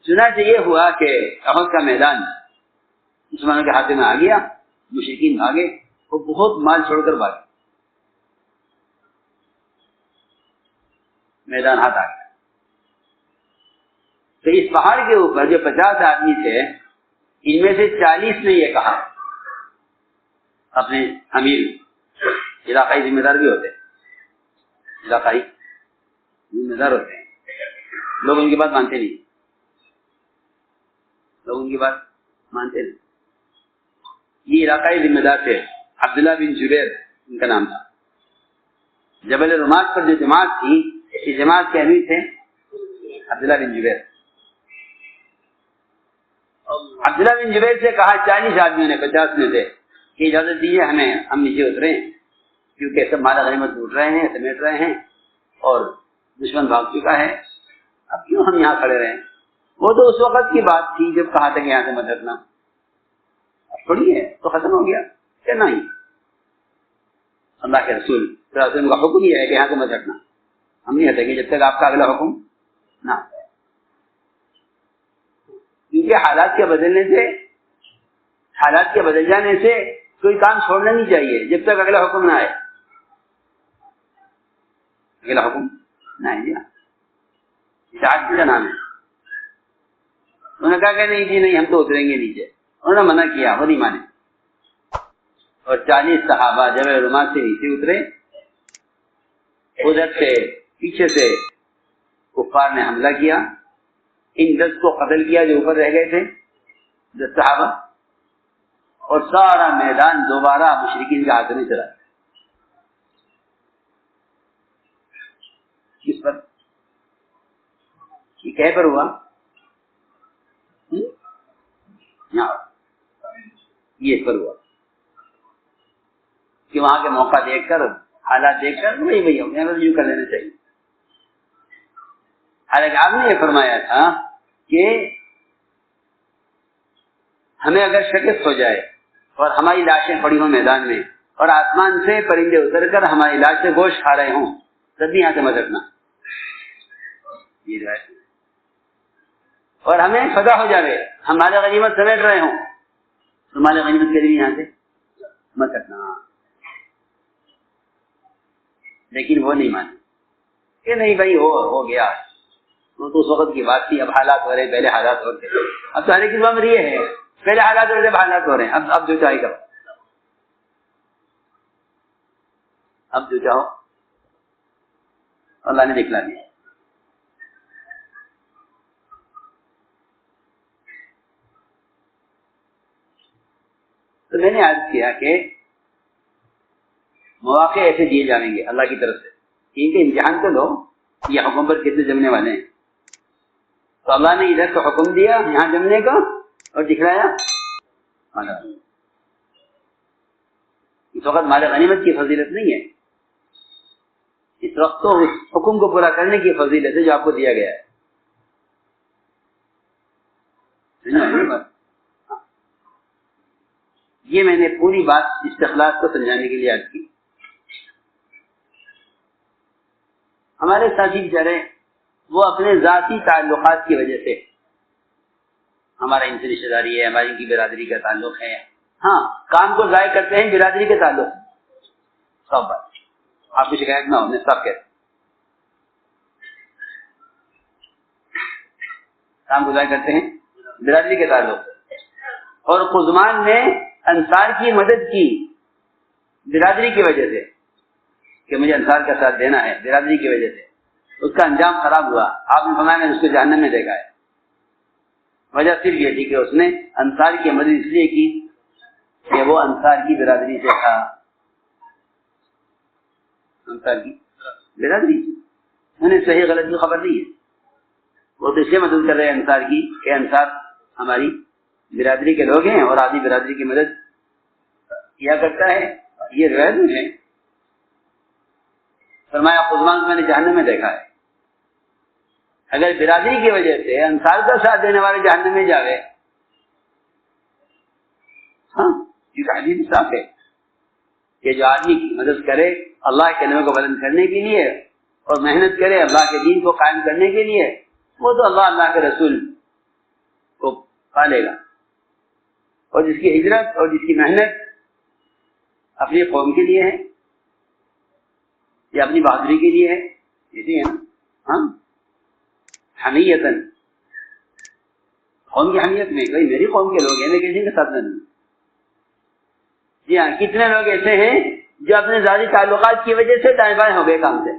چنانچہ یہ ہوا کہ احد کا میدان مسلمانوں کے ہاتھ میں آ گیا، مشرکین بھاگے، وہ بہت مال چھوڑ کر بھاگے، میدان ہاتھ آ گیا۔ تو اس پہاڑ کے اوپر جو 50 آدمی تھے، ان میں سے 40 نے یہ کہا، اپنے امیر، علاقائی ذمہ دار بھی ہوتے ہیں، علاقائی ذمہ دار ہوتے ہیں، لوگ ان کی بات مانتے نہیں، لوگ ان کی بات مانتے نہیں۔ یہ علاقائی ذمہ دار تھے، عبداللہ بن جبیر ان کا نام تھا۔ جبل رومات پر جو جماعت تھی، اس جماعت کے امیر تھے عبداللہ بن جبیر۔ عبداللہ بن جبیر سے کہا 40 آدمیوں نے، 50 میں سے، کہ اجازت دیجیے ہمیں، ہم نیچے اتریں، کیونکہ سب مال غنیمت لوٹ رہے ہیں، سمیٹ رہے ہیں، اور دشمن بھاگ چکا ہے، اب کیوں ہم یہاں کھڑے رہیں۔ وہ تو اس وقت کی بات تھی جب کہا تھا کہ یہاں سے مت ہٹنا، اب تھوڑی ہے تو ختم ہو گیا کہ نہیں۔ اللہ کے رسول صلی اللہ علیہ وسلم کا حکم یہ ہے کہ یہاں سے مت ہٹنا، ہم نہیں ہٹیں گے جب تک آپ کا اگلا حکم نہ آئے، کیونکہ حالات کے بدلنے سے، حالات کے بدل جانے سے کوئی کام چھوڑنا نہیں چاہیے جب تک اگلا حکم نہ آئے، اگلا حکم نہ آئے۔ اطاعت کا نام ہے۔ انہوں نے کہا کہ نہیں جی نہیں، ہم تو اتریں گے نیچے، انہوں نے منع کیا، وہ نہیں مانے، اور 40 صحابہ جبل رومات سے نیچے اترے۔ ادھر سے پیچھے سے کفار نے حملہ کیا، ان 10 کو قتل کیا جو اوپر رہ گئے تھے، 10 صحابہ، اور سارا میدان دوبارہ مشرکین کے ہاتھ میں چلا۔ کس پر؟ یہ کہہ پر ہوا؟ یہ اس پر ہوا کہ وہاں کے موقع دیکھ کر، حالات دیکھ کر وہی یوں کر لینا چاہیے۔ حالانکہ آپ نے یہ فرمایا تھا کہ ہمیں اگر شکست ہو جائے اور ہماری لاشیں پڑی ہوں میدان میں، اور آسمان سے پرندے اتر کر ہماری لاش سے گوشت کھا رہے ہوں، تب بھی یہاں سے مت ہٹنا، یہ روایت۔ اور ہمیں فتح ہو جائے، ہم مال غنیمت سمیٹ رہے ہوں، تو مال غنیمت کے لیے یہاں سے مت ہٹنا۔ لیکن وہ نہیں مانے کہ نہیں بھائی ہو گیا، وہ تو اس وقت کی بات تھی، اب حالات ہو رہے، پہلے حالات ہوتے، اب تو ہر ایک امر یہ ہے پہلے حالات ہوتے اب حالات ہو رہے ہیں. اب جو چاہے کرو, اب جو چاہو اللہ نے دکھلا دیا. تو میں نے عرض کیا کہ مواقع ایسے دیے جائیں گے اللہ کی طرف سے, کیونکہ امتحان تو لو یہ حکم پر کتنے جمنے والے ہیں. تو اللہ نے ادھر تو حکم دیا یہاں جمنے کا اور دکھلایا. اس وقت مال غنیمت کی فضیلت نہیں ہے, اس وقت تو اس حکم کو پورا کرنے کی فضیلت ہے جو آپ کو دیا گیا ہے. یہ میں نے پوری بات استخلاص کو سمجھانے کے لیے عرض کی. ہمارے ساتھی بیچارے وہ اپنے ذاتی تعلقات کی وجہ سے, ہمارا ان سے رشتے داری ہے, ہماری ان کی برادری کا تعلق ہے, ہاں کام کو ضائع کرتے ہیں برادری کے تعلق سب بات, آپ کی شکایت نہ ہو, میں سب کہتے کام کو ضائع کرتے ہیں برادری کے تعلق. اور قزمان نے انصار کی مدد کی برادری کی وجہ سے کہ مجھے انصار کا ساتھ دینا ہے, برادری کی وجہ سے اس کا انجام خراب ہوا. آپ نے فرمایا میں نے اس کو جہنم میں دیکھا ہے. وجہ صرف یہ تھی کہ اس نے انصار کی مدد اس لیے کی کہ وہ انصار کی برادری سے تھا. انصار کی برادری انہیں صحیح غلط کی خبر نہیں ہے, وہ تو اس لیے مدد کر رہے ہیں انصار کی کہ انصار ہماری برادری کے لوگ ہیں اور آدھی برادری کی مدد کیا کرتا ہے. یہ روایت میں ہے. فرمایا قزمان کو میں نے جہنم میں دیکھا ہے. اگر برادری کی وجہ سے انصار کا ساتھ دینے والے جہنم میں جاوے, ہاں یہ حدیث صاف ہے کہ جو آدمی کی مدد کرے اللہ کے کلمے کو بلند کرنے کے لیے اور محنت کرے اللہ کے دین کو قائم کرنے کے لیے, وہ تو اللہ کے رسول کو پالے گا. اور جس کی ہجرت اور جس کی محنت اپنی قوم کے لیے ہے یا اپنی بہادری کے لیے ہے, اسی ہے نا, ہاں حمیتاً قوم کی حمیت میں کوئی میری قوم کے لوگ ہیں میں کسی کے ساتھ نہیں. جی ہاں, کتنے لوگ ایسے ہیں جو اپنے ذاتی تعلقات کی وجہ سے دائیں بائیں ہو گئے کام سے.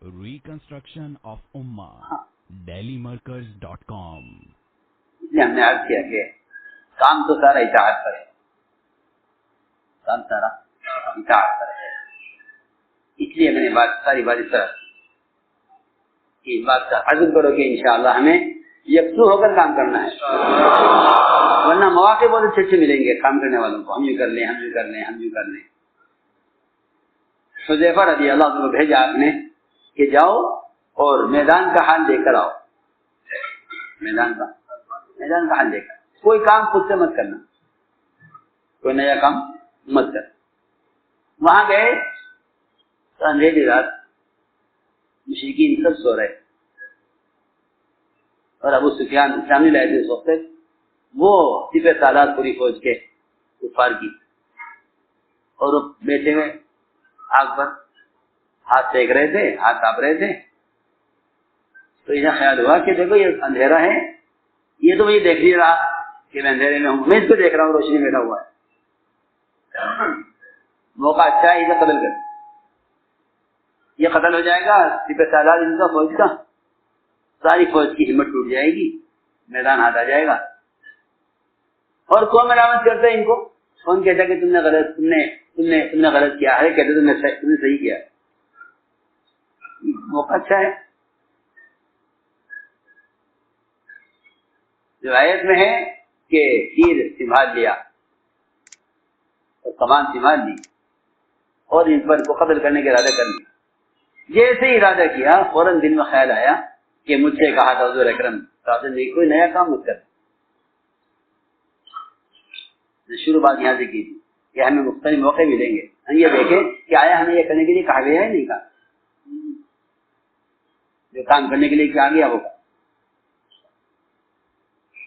Reconstruction of Ummah dailymarkers.com. اس لیے ہم نے عرض کیا کہ کام تو سارا اطاعت پر ہے, کام سارا اطاعت پر ہے. اس لیے میں نے ساری بات اس طرح کی, اس بات کا عزم کرو کہ انشاءاللہ ہمیں یکسو ہو کر کام کرنا ہے, ورنہ مواقع بہت اچھے اچھے ملیں گے کام کرنے والوں کو, ہم یوں کر لیں, ہم یوں کر لیں, ہم یوں کر لیں. حذیفہ رضی اللہ عنہ کو بھیجا آپ نے کہ جاؤ اور میدان کا حال دیکھ کر آؤ. میدان کا حال دیکھ کر, کوئی کام خود سے مت کرنا, کوئی نیا کام مت کر. وہاں گئے تو اندھیری رات, مشرکین سب سو رہے اور ابو سفیان سامنے لائے تھے اس وقت. وہ سپہ سالار پوری فوج کے کفار کی, اور وہ بیٹھے ہوئے آگ پر ہاتھ سیک رہے تھے, ہاتھ کاپ رہے تھے. تو انہیں خیال ہوا کہ دیکھو یہ اندھیرا ہے, یہ تو مجھے دیکھ نہیں رہا کہ میں اندھیرے میں ہوں, میں اس کو دیکھ رہا ہوں روشنی میں بیٹھا ہوا ہے. موقع اچھا ہے, اسے قتل کر, یہ قتل ہو جائے گا سپہ سالار ان کا فوج کا, ساری فوج کی ہمت ٹوٹ جائے گی, میدان ہاتھ آ جائے گا. اور کون ملامت کرتا ہے ان کو, کون کہتا ہے کہ تم نے غلط کیا ہے, کہتے تم نے صحیح کیا. موقع اچھا ہے. روایت میں ہے کہ تیر سنبھال لیا اور کمان سنبھال لی اور ان پر کو قتل کرنے کا ارادہ کر لیا. جیسے ہی ارادہ کیا فوراً دل میں خیال آیا کہ مجھ سے کہا تھا حضور اکرم نے کوئی نیا کام مت کر. شروع بات یہاں سے کی تھی کہ ہمیں مختلف موقع ملیں گے, ہم یہ دیکھیں کہ آیا ہمیں یہ کرنے کے لیے کہا گیا ہے نہیں کہا, جو کام کرنے کے لیے کیا گیا وہ.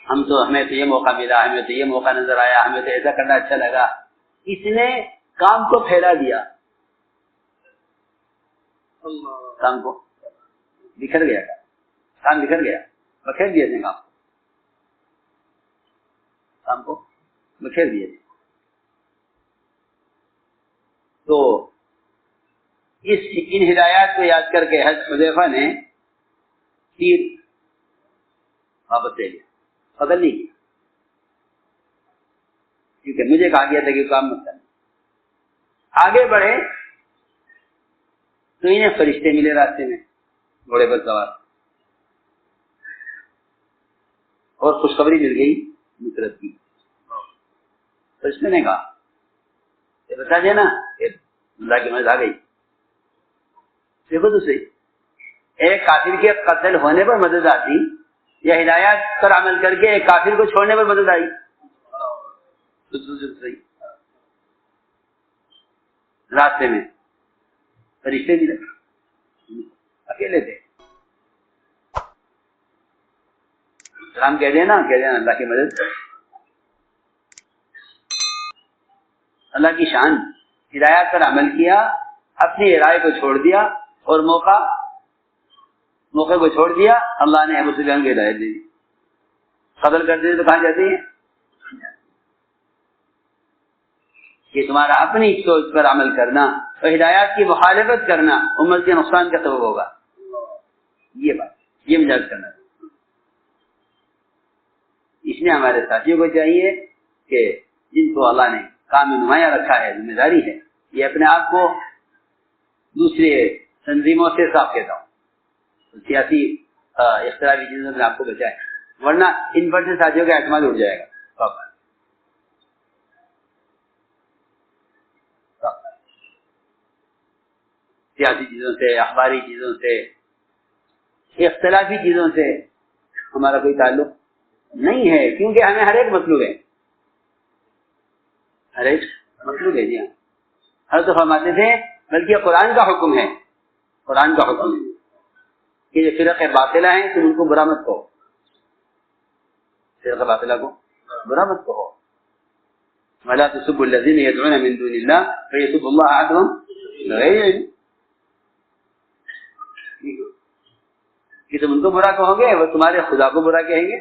ہم تو ہمیں تو یہ موقع ملا, ہمیں تو یہ موقع نظر آیا, ہمیں تو ایسا کرنا اچھا لگا. اس نے کام کو پھیلا دیا, کام کو بکھر گیا, کام بکھر گیا, بکھیر دیا اس نے کام. کام کو بکھیر دیا تھا. تو ان ہدایات کو یاد کر کے حضرت حذیفہ نے تیر واپس لے لیا, قتل نہیں کیا, کیونکہ مجھے کہا گیا تھا کہ کام مت کرنا. آگے بڑھے تو انہیں فرشتے ملے راستے میں گھوڑے پر سوار, اور خوشخبری مل گئی نصرت کی. فرشتے نے کہا یہ بتا دینا اللہ کی مدد آ گئی. دیکھو تو صحیح, ایک کافر کے قتل ہونے پر مدد آتی یا ہدایات پر عمل کر کے ایک کافر کو چھوڑنے پر مدد آئی. صحیح راستے میں فرشتے نہیں لگے, اکیلے تھے. سلام کہہ دینا اللہ کی مدد, اللہ کی شان. ہدایات پر عمل کیا, اپنی رائے کو چھوڑ دیا, اور موقع کو چھوڑ دیا. اللہ نے ابو سفیان کو ہدایت دے دی. قتل کر دیتے تو کہاں جاتے ہیں کہ تمہارا اپنی سوچ پر عمل کرنا اور ہدایات کی مخالفت کرنا امت کے نقصان کا سبب ہوگا. یہ بات, یہ مجاز کرنا. اس لیے ہمارے ساتھیوں کو چاہیے کہ جن کو اللہ نے کام میں نمایاں رکھا ہے, ذمہ داری ہے, یہ اپنے آپ کو دوسرے تنظیموں سے صاف کہتا ہوں, سیاسی اختلافی چیزوں سے آپ کو بچائے, ورنہ ان پر سے ساتھیوں کا اعتماد اٹھ جائے گا. سیاسی چیزوں سے, اخباری چیزوں سے, اختلافی چیزوں سے ہمارا کوئی تعلق نہیں ہے, کیونکہ ہمیں ہر ایک مطلوب ہے, ہر ایک مطلوب ہے. جی ہاں, ہر تو فرماتے تھے بلکہ قرآن کا حکم ہے, قرآن کا حکم ہے کہ جو فرق باطلہ ہیں تم ان کو برا مت کہو, فرق باطلہ کو برا مت کہو. ولا تسبوا الذين يدعون من دون الله فيسبوا الله عدوا بغير علم. کہ تم ان کو برا کہو گے وہ تمہارے خدا کو برا کہیں گے.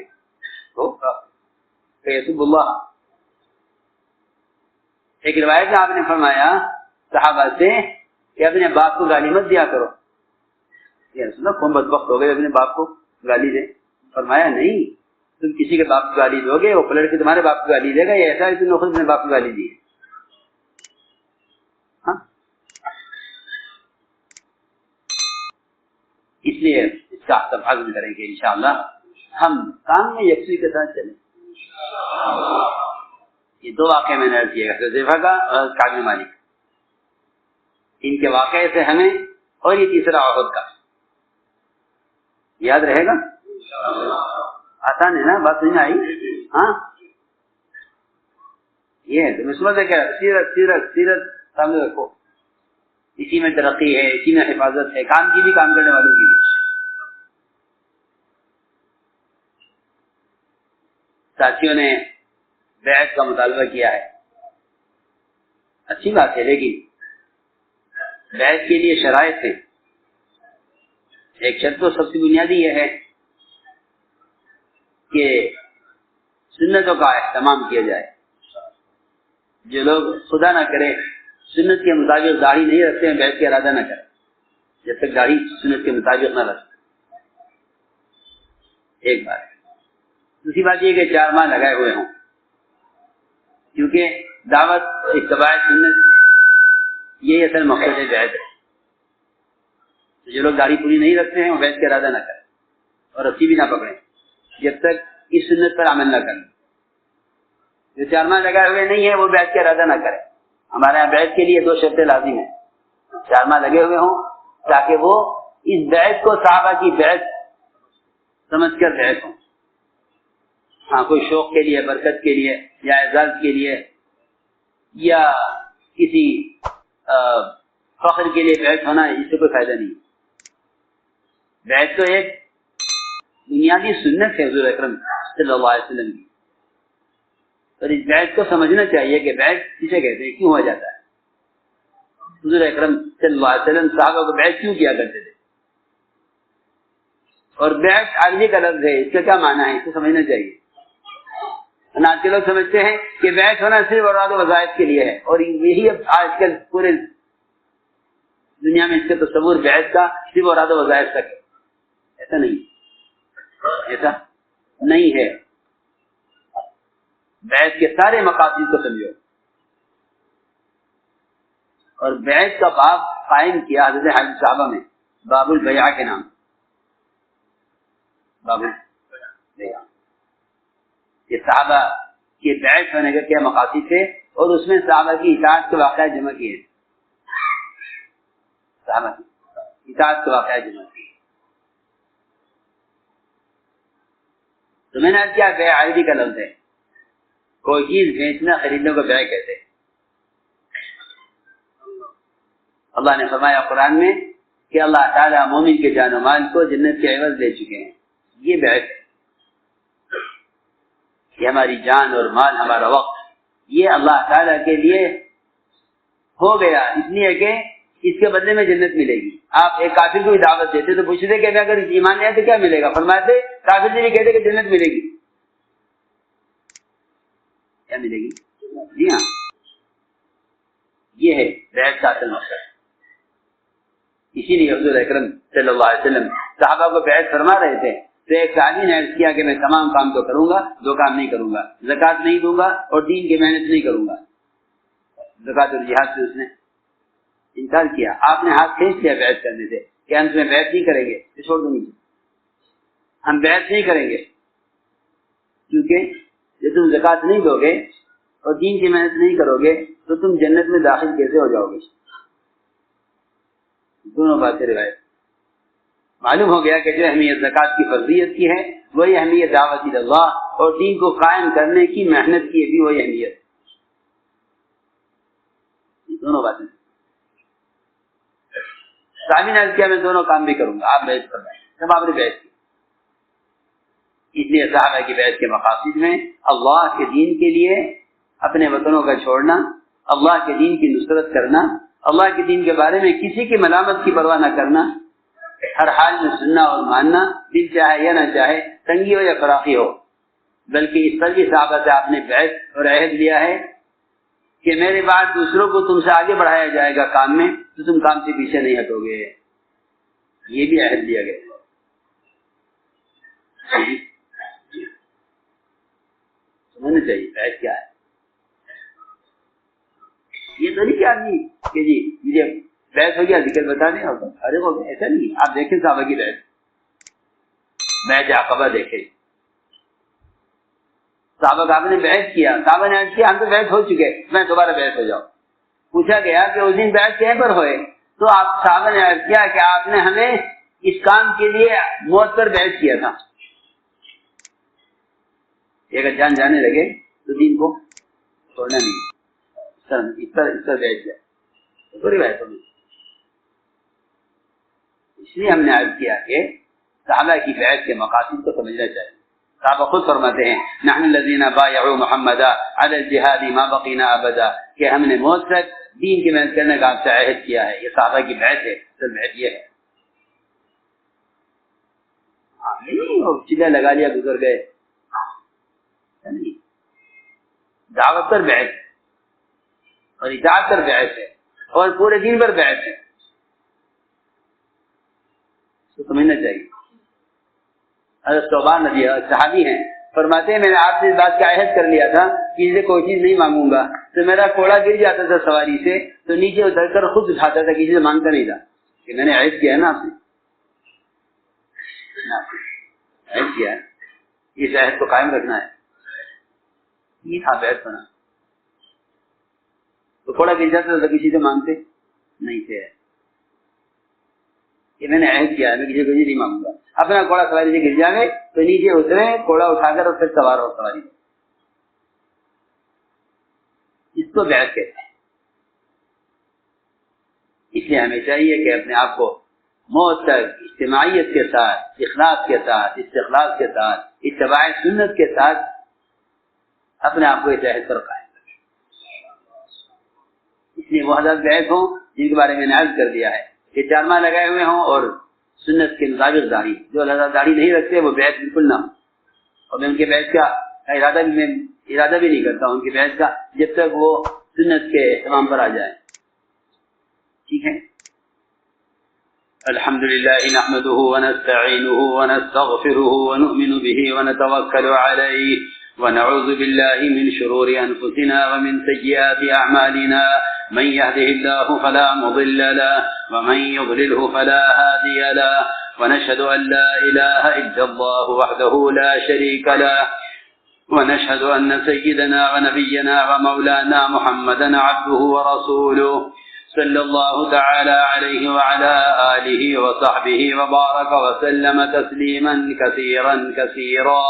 فیسب اللہ. ایک روایت میں آپ نے فرمایا صحابہ سے کہ اپنے باپ کو گالی مت دیا کرو. یہ سنا کون بدبخت ہو گئے اپنے باپ کو گالی دے. فرمایا نہیں, تم کسی کے باپ کو گالی دو گے وہ پلٹ کے تمہارے باپ کو گالی دے گا, یہ ایسا ہے تم نے خود اپنے باپ کو گالی دی ہے. اس لیے اس کا تفاضل کریں گے انشاءاللہ, ہم کام میں یکسوئی کے ساتھ چلیں. یہ دو واقعے میں نے عرض کیا, حذیفہ کا اور کعب بن مالک, ان کے واقعے سے ہمیں, اور یہ تیسرا احد کا یاد رہے گا. آسان ہے نا, بات نہیں آئی. ہاں یہ تم اس میں کیا سیرت سیرت سیرت سامنے رکھو, اسی میں ترقی ہے, اسی میں حفاظت ہے, کام کی بھی, کام کرنے والوں کی بھی. ساتھیوں نے بیعت کا مطالبہ کیا ہے, اچھی بات ہے, لیکن بیعت کے لیے شرائط ہیں. ایک شرط تو سب سے بنیادی یہ ہے کہ سنتوں کا اہتمام کیا جائے. جو لوگ خدا نہ کرے سنت کے مطابق داڑھی نہیں رکھتے ہیں, بیعت کا ارادہ نہ کریں جب تک داڑھی سنت کے مطابق نہ رکھتے. ایک بات. دوسری بات یہ کہ 4 ماہ لگائے ہوئے ہوں, کیونکہ دعوت اتباع سنت یہی اصل مقصد ہے بیعت ہے. جو لوگ داڑھی پوری نہیں رکھتے ہیں وہ بیعت کا ارادہ نہ کریں اور رسی بھی نہ پکڑیں جب تک اس سنت پر عمل نہ کریں. جو 4 ماہ لگائے ہوئے نہیں ہیں وہ بیعت کا ارادہ نہ کریں. ہمارے یہاں بیعت کے لیے 2 شرطیں لازم ہیں. 4 ماہ لگے ہوئے ہوں تاکہ وہ اس بیعت کو صحابہ کی بیعت سمجھ کر بیعت ہوں. ہاں کوئی شوق کے لیے, برکت کے لیے یا اعزاز کے لیے یا کسی فخر کے لیے بیعت ہونا, اس سے کوئی فائدہ نہیں. بیعت تو ایک بنیادی سنت ہے حضور اکرم صلی اللہ علیہ وسلم کی, اور اس بیعت کو سمجھنا چاہیے کہ بیعت کسے کہتے ہیں, کیوں ہو جاتا ہے. حضور اکرم صلی اللہ علیہ وسلم صحابہ کو بیعت کیوں کیا کرتے تھے, اور بیعت عربی کا لفظ ہے, اس کا کیا معنی ہے, اس کو سمجھنا چاہیے. آج کے لوگ سمجھتے ہیں کہ بیعت ہونا صرف اوراد و وظائف کے لیے ہے، اور یہی اب آج کل پورے دنیا میں اس کا تصور بیعت کا صرف اوراد و وظائف تک ہے. ایسا نہیں ہے. بیعت کے سارے مقاصد کو سمجھو. اور بیعت کا باب قائم کیا حضرت حضرت صحابہ میں باب البیعہ کے نام. باب البیعہ کہ صحابہ کے بیعت ہونے کے کیا مقاصد تھے، اور اس میں صحابہ کی اطاعت کے واقعات جمع کیے. صحابہ کی اطاعت کے واقعات جمع کیے. تو میں نے آج کیا بیع عربی کا لفظ ہے، کوئی چیز بیچنا خریدنے کو بیع کہتے ہیں. اللہ نے فرمایا قرآن میں کہ اللہ تعالیٰ مومن کے جان و مال کو جنت کے عوض دے چکے ہیں. یہ بیعت ہے کہ ہماری جان اور مال، ہمارا وقت، یہ اللہ تعالیٰ کے لیے ہو گیا، اس لیے کہ اس کے بدلے میں جنت ملے گی. آپ ایک کافر کو دعوت دیتے تو پوچھتے کہ اگر ایمان نہیں ہے تو کیا ملے گا؟ فرماتے کافر سے بھی کہتے کہ جنت ملے گی. کیا ملے گی؟ جی ہاں، یہ ہے بیعت کا اصل مقصد. اسی لیے حضور اکرم صلی اللہ علیہ وسلم صحابہ کو بیعت فرما رہے تھے تو ایک صحابی نے عرض کیا کہ میں تمام کام تو کروں گا، دو کام نہیں کروں گا، زکوٰۃ نہیں دوں گا اور دین کی محنت نہیں کروں گا. زکوٰۃ اور جہاد سے اس نے انکار کیا. آپ نے ہاتھ کھینچ لیا بیعت کرنے سے کہ ہم تمہیں بیعت نہیں کریں گے، چھوڑ دوں گی، ہم بیعت نہیں کریں گے، کیونکہ جب تم زکوٰۃ نہیں دو گے اور دین کی محنت نہیں کرو گے تو تم جنت میں داخل کیسے ہو جاؤ گے؟ دونوں باتیں روایت. معلوم ہو گیا کہ جو اہمیت زکوٰۃ کی فرضیت کی ہے وہی اہمیت دعوت اللہ اور دین کو قائم کرنے کی محنت کی بھی وہی اہمیت. دونوں باتیں. صحابی نے کیا میں دونوں کام بھی کروں گا، آپ بیعت کر رہے ہیں. جب آپ نے بیعت کی، اس لیے صحابہ کی بیعت کے مقاصد میں اللہ کے دین کے لیے اپنے وطنوں کا چھوڑنا، اللہ کے دین کی نصرت کرنا، اللہ کے دین کے بارے میں کسی کی ملامت کی پرواہ نہ کرنا، ہر حال میں سننا اور ماننا، دل چاہے یا نہ چاہے، تنگی ہو یا فراخی ہو. بلکہ اس پر بھی صحابہ سے آپ نے بیعت اور عہد لیا ہے کہ میرے بعد دوسروں کو تم سے آگے بڑھایا جائے گا کام میں تو تم کام سے پیچھے نہیں ہٹو گے. یہ بھی عہد لیا گیا. سمجھنا چاہیے بیعت کیا ہے. یہ تو نہیں کہ آدمی کہ جی مجھے بیعت ہو گیا ذکر بتا دیں اور ارے ہو گیا، ایسا نہیں. آپ دیکھیں صحابہ کی بیعت عقبہ دیکھیں. صحابہ کا آپ نے بیعت کیا، صحابہ نے کیا ہم تو بیعت ہو چکے، میں دوبارہ بیعت ہو جاؤ. پوچھا گیا کہ اس دن بیعت کہیں پر ہوئے تو آپ صحابہ نے عرض کیا کہ آپ نے ہمیں اس کام کے لیے موت پر بیعت کیا تھا. اگر جان جانے لگے تو دین کو چھوڑنا نہیں. اس پر بیعت کیا پوری بیعت ہوگی. اس لیے ہم نے عرض کیا کہ صحابہ کی بیعت کے مقاصد کو سمجھنا چاہیے. صحابہ خود فرماتے ہیں نحن الذین بایعوا محمدا علی الجہاد ما بقینا ابدا، کہ ہم نے موت تک دین کی محنت کرنے کا آپ سے عہد کیا ہے. یہ صحابہ کی بیعت ہے. اصل بیعت یہ ہے، چلے لگا لیا گزر گئے. دعوت پر بیعت اور اطاعت پر بیعت ہے اور پورے دین پر بیعت ہے. تو سمجھنا چاہیے. حضرت ثوبان رضی اللہ صحابی ہیں، فرماتے ہیں میں نے آپ سے اس بات کا عہد کر لیا تھا کہ اسے کوئی چیز نہیں مانگوں گا تو میرا کوڑا گر جاتا تھا سواری سے تو نیچے اتر کر خود اٹھاتا تھا، کسی سے مانگتا نہیں تھا. کہ میں نے عہد کیا ہے نا آپ سے، عہد کیا ہے، اس عہد کو قائم رکھنا ہے. یہ تھا بیعت ہونا. تو کوڑا گر جاتا تھا کسی سے مانگتے نہیں تھے کہ میں نے عہد کیا ہے میں کسی کو نہیں مانگوں گا. اپنا کوڑا سواری سے گر جائے تو نیچے اترے، کوڑا اٹھا کر اور پھر سوار ہو سواری. اس کو بیعت کہتے ہیں. اس لیے ہمیں چاہیے کہ اپنے آپ کو موت تک اجتماعیت کے ساتھ، اخلاص کے ساتھ، استخلاص کے ساتھ، اتباع سنت کے ساتھ اپنے آپ کو اس عہد پر قائم رکھیں. اس لیے وہ حضرات بیعت ہوں جن کے بارے میں نے عرض کر دیا ہے کہ چارماں لگائے ہوئے ہوں اور سنت کے مطابق داڑھی. جو حضرات داڑھی نہیں رکھتے وہ بیعت بالکل نہ ہو. اور میں ان کے بیعت کا ارادہ بھی میں ارادہ بھی نہیں کرتا ان کی بحث کا جب تک وہ سنت کے اہتمام پر آ جائے. ٹھیک ہے. الحمد لله نحمده ونستعينه ونستغفره ونؤمن به ونتوكل عليه ونعوذ بالله من شرور أنفسنا ومن سيئات أعمالنا من يهده الله فلا مضل له ومن يضلله فلا هادي له ونشهد أن لا إله إلا الله وحده لا شريك له ونشهد أن سيدنا ونبينا ومولانا محمدا عبده ورسوله صلى الله تعالى عليه وعلى آله وصحبه وبارك وسلم تسليما كثيرا كثيرا.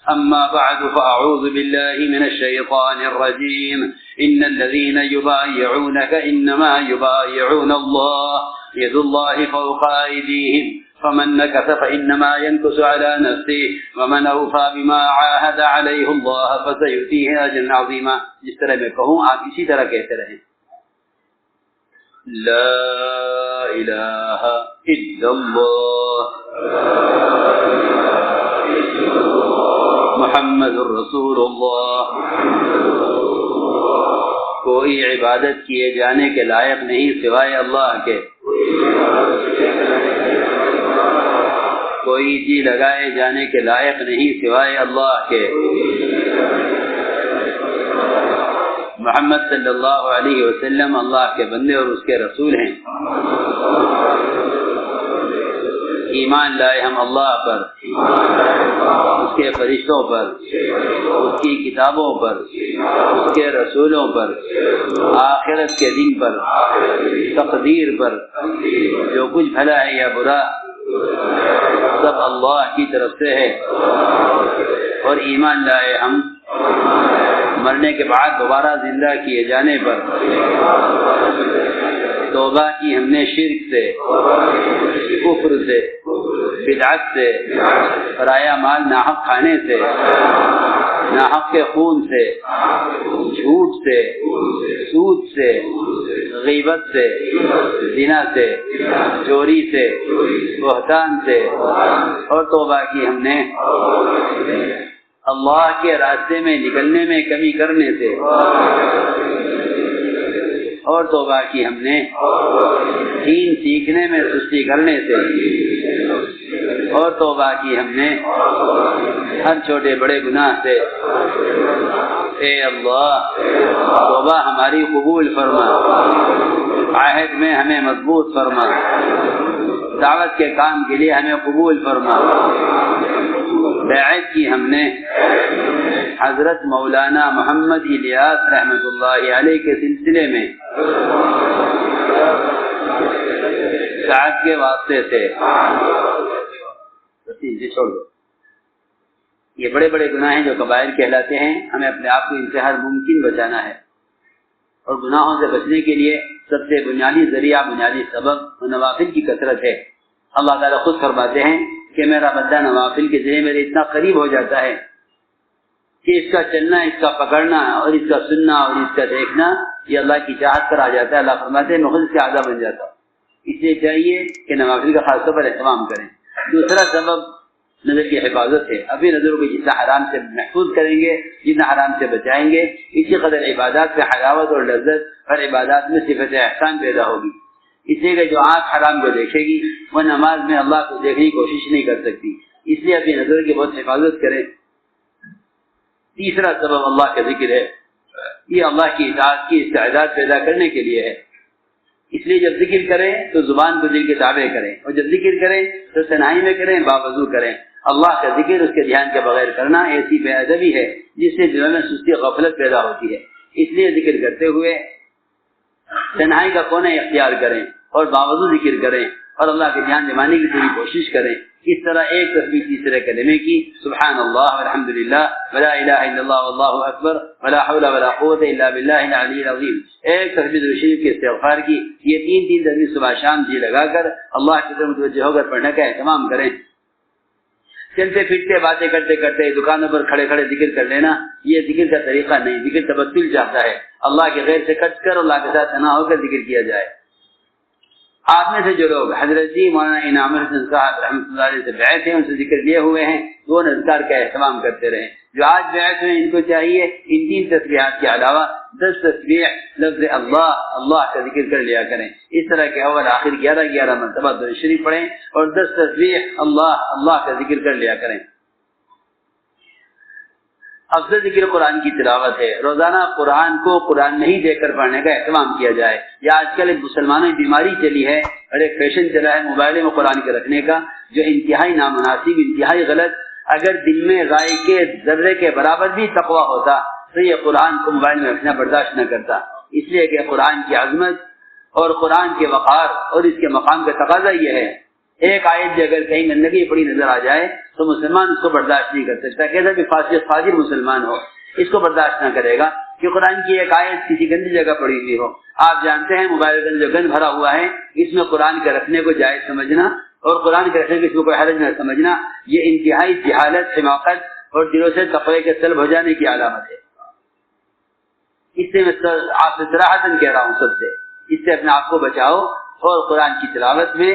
أما بعد فأعوذ بالله من الشيطان الرجيم. إن الذين يبايعونك إنما يبايعون الله يد الله فوق أيديهم فمن نكث فإنما ينكث على نفسه ومن أوفى بما عاهد عليه الله فسيؤتيه أجرا عظيما. جس طرح میں کہوں آپ اسی طرح کہتے رہیں. لا الہ الا اللہ محمد الرسول اللہ. کوئی عبادت کیے جانے کے لائق نہیں سوائے اللہ کے. کوئی جی لگائے جانے کے لائق نہیں سوائے اللہ کے. محمد صلی اللہ علیہ وسلم اللہ کے بندے اور اس کے رسول ہیں. ایمان لائے ہم اللہ پر، اس کے فرشتوں پر، اس کی کتابوں پر، اس کے رسولوں پر، آخرت کے دن پر، تقدیر پر. جو کچھ بھلا ہے یا برا سب اللہ کی طرف سے ہے. اور ایمان لائے ہم مرنے کے بعد دوبارہ زندہ کیے جانے پر. توبہ کی ہم نے شرک سے، کفر سے، بدعت سے، پرایا مال ناحق کھانے سے، ناحق کے خون سے، جھوٹ سے، سود سے، غیبت سے، زنا سے، چوری سے، بہتان سے. اور توبہ کی ہم نے اللہ کے راستے میں نکلنے میں کمی کرنے سے. اور توبہ کی ہم نے دین سیکھنے میں سستی کرنے سے. اور توبہ کی ہم نے ہر چھوٹے بڑے گناہ سے. اے اللہ توبہ ہماری قبول فرما، عہد میں ہمیں مضبوط فرما، دعوت کے کام کے لیے ہمیں قبول فرما. بیعت کی ہم نے حضرت مولانا محمد الیاس رحمۃ اللہ علیہ کے سلسلے میں سعد کے واسطے سے. چھوڑ دو. یہ بڑے بڑے گناہ ہیں جو کبائر کہلاتے ہیں. ہمیں اپنے آپ کو ان سے ہر ممکن بچانا ہے. اور گناہوں سے بچنے کے لیے سب سے بنیادی ذریعہ، بنیادی سبب نوافل کی کثرت ہے. اللہ تعالیٰ خود فرماتے ہیں کہ میرا بندہ نوافل کے ذریعے میرے اتنا قریب ہو جاتا ہے کہ اس کا چلنا، اس کا پکڑنا اور اس کا سننا اور اس کا دیکھنا یہ اللہ کی چاہت پر آ جاتا ہے. اللہ فرماتے ہیں میں خود سے آگاہ بن جاتا ہوں. اس لیے چاہیے کہ نوافل کا خاص طور پر اہتمام کریں. دوسرا سبب نظر کی حفاظت ہے. ابھی نظروں کو جتنا حرام سے محفوظ کریں گے، جتنا حرام سے بچائیں گے، اسی قدر عبادات میں حلاوت اور لذت اور عبادات میں صفت احسان پیدا ہوگی. اس لیے کہ جو آنکھ حرام کو دیکھے گی وہ نماز میں اللہ کو دیکھنے کی کوشش نہیں کر سکتی. اس لیے اپنی نظر کی بہت حفاظت کریں. تیسرا سبب اللہ کا ذکر ہے. یہ اللہ کی اطاعت کی استعداد پیدا کرنے کے لیے ہے. اس لیے جب ذکر کریں تو زبان کو دل کے تابع کریں، اور جب ذکر کریں تو تنہائی میں کریں، باوضو کریں. اللہ کا ذکر اس کے دھیان کے بغیر کرنا ایسی بے ادبی ہے جس سے دلوں میں سستی غفلت پیدا ہوتی ہے. اس لیے ذکر کرتے ہوئے تنہائی کا کونا اختیار کریں اور باوضو ذکر کریں اور اللہ کے دھیان دلانے کی پوری کوشش کریں. اس طرح ایک تسبیح تیسرے کلمے کی سبحان اللہ والحمد للہ ولا الہ الا اللہ واللہ اکبر ولا حول ولا قوت الا باللہ العلی العظیم. ایک تسبیح درود شریف کے استغفار کی. یہ تین تسبیح صبح شام جی لگا کر اللہ کی طرف متوجہ ہو کر پڑھنے کا اہتمام کریں. چلتے پھرتے باتیں کرتے کرتے دکانوں پر کھڑے کھڑے ذکر کر لینا یہ ذکر کا طریقہ نہیں. ذکر تبتل چاہتا ہے. اللہ کے غیر سے کٹ کر اللہ کے ساتھ تنہا ہو کر ذکر کیا جائے. آپ میں سے جو لوگ حضرت جی مولانا انعام الحسن صاحب رحمۃ اللہ علیہ سے بیعت ہیں، ان سے ذکر لیے ہوئے ہیں، وہ اذکار کا اہتمام کرتے رہیں۔ جو آج بیعت ہیں ان کو چاہیے ان 3 تسبیحات کے علاوہ 10 تسبیح لفظ اللہ کا ذکر کر لیا کریں۔ اس طرح کے اول آخر 11 مرتبہ درود شریف پڑھیں اور 10 تسبیح اللہ کا ذکر کر لیا کریں۔ افضل ذکر قرآن کی تلاوت ہے۔ روزانہ قرآن نہیں دیکھ کر پڑھنے کا اہتمام کیا جائے۔ یا آج کل ایک مسلمانوں کی بیماری چلی ہے اور ایک فیشن چلا ہے موبائل میں قرآن کے رکھنے کا، جو انتہائی نامناسب، انتہائی غلط۔ اگر دل میں رائے کے ذرے کے برابر بھی تقویٰ ہوتا تو یہ قرآن کو موبائل میں رکھنا برداشت نہ کرتا، اس لیے کہ قرآن کی عظمت اور قرآن کے وقار اور اس کے مقام کا تقاضا یہ ہے۔ ایک آیت بھی اگر کہیں گندگی پڑی نظر آ جائے تو مسلمان اس کو برداشت نہیں کر سکتا، کیسا بھی فاسق فاجر مسلمان ہو اس کو برداشت نہ کرے گا کہ قرآن کی ایک آیت کسی گندی جگہ پڑی ہوئی ہو۔ آپ جانتے ہیں موبائل کے جو گند بھرا ہوا ہے اس میں قرآن کے رکھنے کو جائز سمجھنا اور قرآن کے رکھنے کو اس میں کوئی حرج نہ سمجھنا، یہ انتہائی جہالت، حماقت اور دلوں سے تقوی کے طلب ہو جانے کی علامت ہے۔ اس سے میں آپ سے صراحتاً کہہ رہا ہوں، سب سے اس سے اپنے آپ کو بچاؤ اور قرآن کی تلاوت میں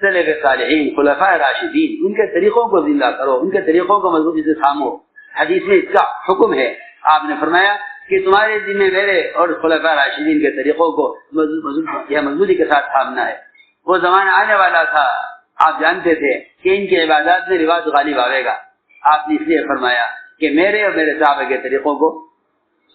سلف صالحین، خلفاء راشدین، ان کے طریقوں کو زندہ کرو، ان کے طریقوں کو مضبوطی سے تھامو۔ حدیث میں اس کا حکم ہے، آپ نے فرمایا کہ تمہارے ذمہ میرے اور خلفاء راشدین کے طریقوں کو مضبوطی کے ساتھ تھامنا ہے۔ وہ زمانہ آنے والا تھا، آپ جانتے تھے کہ ان کی عبادات میں رواج غالب آئے گا، آپ نے اس لیے فرمایا کہ میرے اور میرے صحابہ کے طریقوں کو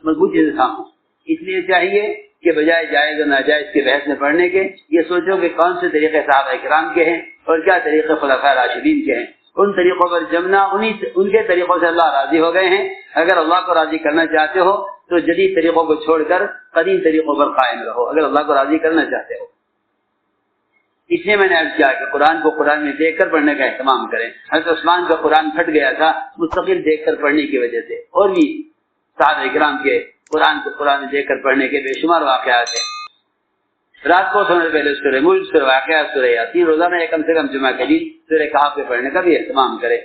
مضبوطی سے تھامو۔ اس لیے چاہیے کہ بجائے جائز اور ناجائز کے بحث میں پڑھنے کے یہ سوچو کہ کون سے طریقے صحابہ کرام کے ہیں اور کیا طریقے خلفاء راشدین کے ہیں، ان طریقوں پر جمنا، ان کے طریقوں سے اللہ راضی ہو گئے ہیں۔ اگر اللہ کو راضی کرنا چاہتے ہو تو جدید طریقوں کو چھوڑ کر قدیم طریقوں پر قائم رہو، اگر اللہ کو راضی کرنا چاہتے ہو۔ اس لیے میں نے عرض کیا کہ قرآن کو قرآن میں دیکھ کر پڑھنے کا اہتمام کریں۔ حضرت عثمان کا قرآن پھٹ گیا تھا مستقل دیکھ کر پڑھنے کی وجہ سے، اور بھی صحابہ کرام کے قرآن کو قرآن میں دیکھ کر پڑھنے کے بے شمار واقعات ہیں۔ رات کو سونے سے پہلے سورہ ملک، سورہ واقعات، سورہ یاسین، روزانہ کم سے کم جمعہ کے دن سورہ کہف کے پڑھنے کا بھی اہتمام کرے۔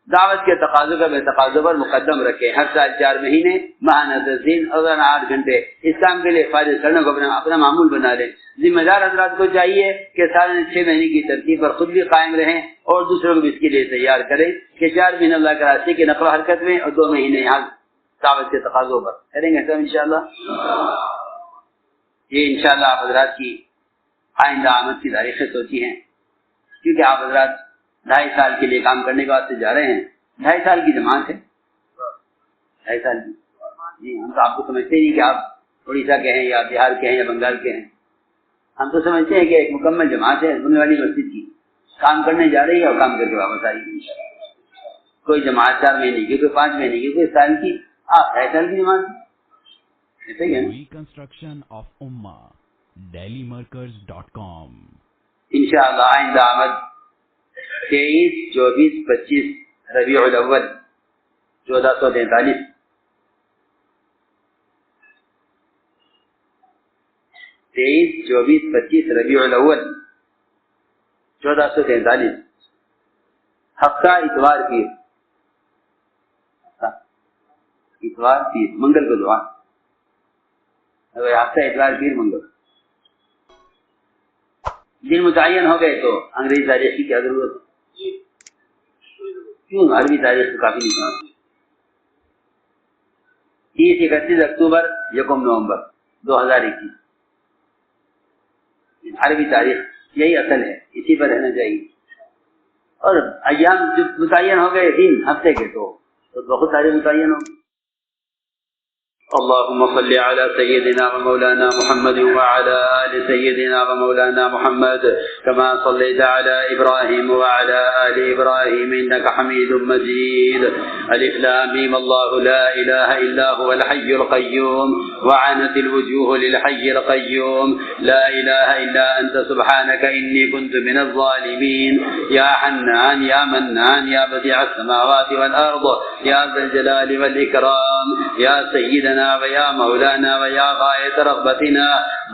دعوت کے تقاضوں کا بے تقاضوں پر مقدم رکھے۔ ہر سال 4 مہینے ماہانہ 10 دن اور روزانہ 8 گھنٹے اس کام کے لیے فارغ کرنے کو اپنا معمول بنا لیں۔ ذمہ دار حضرات کو چاہیے کہ سال 6 مہینے کی ترتیب پر خود بھی قائم رہیں اور دوسروں کو بھی اس کے لیے تیار کریں کہ 4 مہینے اللہ کے راستے کی نقل و حرکت میں اور 2 مہینے یہاں دعوت کے تقاضوں پر کریں گے سب انشاءاللہ۔ یہ انشاءاللہ آپ حضرات کی آئندہ آمد کی تاریخیں سوچی ہیں، کیونکہ آپ حضرات 2.5 سال کے لیے کام کرنے کے واسطے جا رہے ہیں۔ 2.5 سال کی جماعت ہے، 2.5 سال کی۔ جی ہم تو آپ کو سمجھتے ہی کہ آپ اڑیسہ کے ہیں یا بہار کے ہیں یا بنگال کے ہیں، ہم تو سمجھتے ہیں کہ ایک مکمل جماعت ہے سننے والی مسجد کی، کام کرنے جا رہی ہے اور کام کر کے واپس آئے گی۔ کوئی جماعت 4 مہینے کی، کوئی 5 مہینے کی، کوئی سال کی، آپ 2.5 سال کی جماعت ایسے ہی ہے۔ Reconstruction of Ummah, dailymarkers.com۔ انشاءاللہ آئندہ آمد 23، 24، 25 ربیع الاول 1443، 23، 24، 25 ربیع الاول 1443، ہفتہ اتوار پیر، اتوار پیر منگل کو دعا، ہفتہ اتوار پیر منگل۔ دن متعین ہو گئے تو انگریزی تاریخ کی کیا ضرورت ہے؟ کیوں عربی تاریخ تو کافی نکلا۔ 30، 31 اکتوبر، 1 نومبر 2021 عربی تاریخ یہی اصل ہے، اسی پر رہنا چاہیے۔ اور ایام جو متعین ہو گئے دن ہفتے کے تو بہت سارے متعین ہو گئے۔ اللهم صل على سيدنا ومولانا محمد وعلى آل سيدنا ومولانا محمد كما صليت على إبراهيم وعلى آل إبراهيم إنك حميد مجيد۔ ألف لام ميم الله لا إله إلا هو الحي القيوم وعنت الوجوه للحي القيوم لا إله إلا أنت سبحانك إني كنت من الظالمين۔ يا حنان يا منان يا بديع السماوات والأرض يا ذا الجلال والإكرام يا سيدنا ويا مولانا ويا غاية رغبتنا،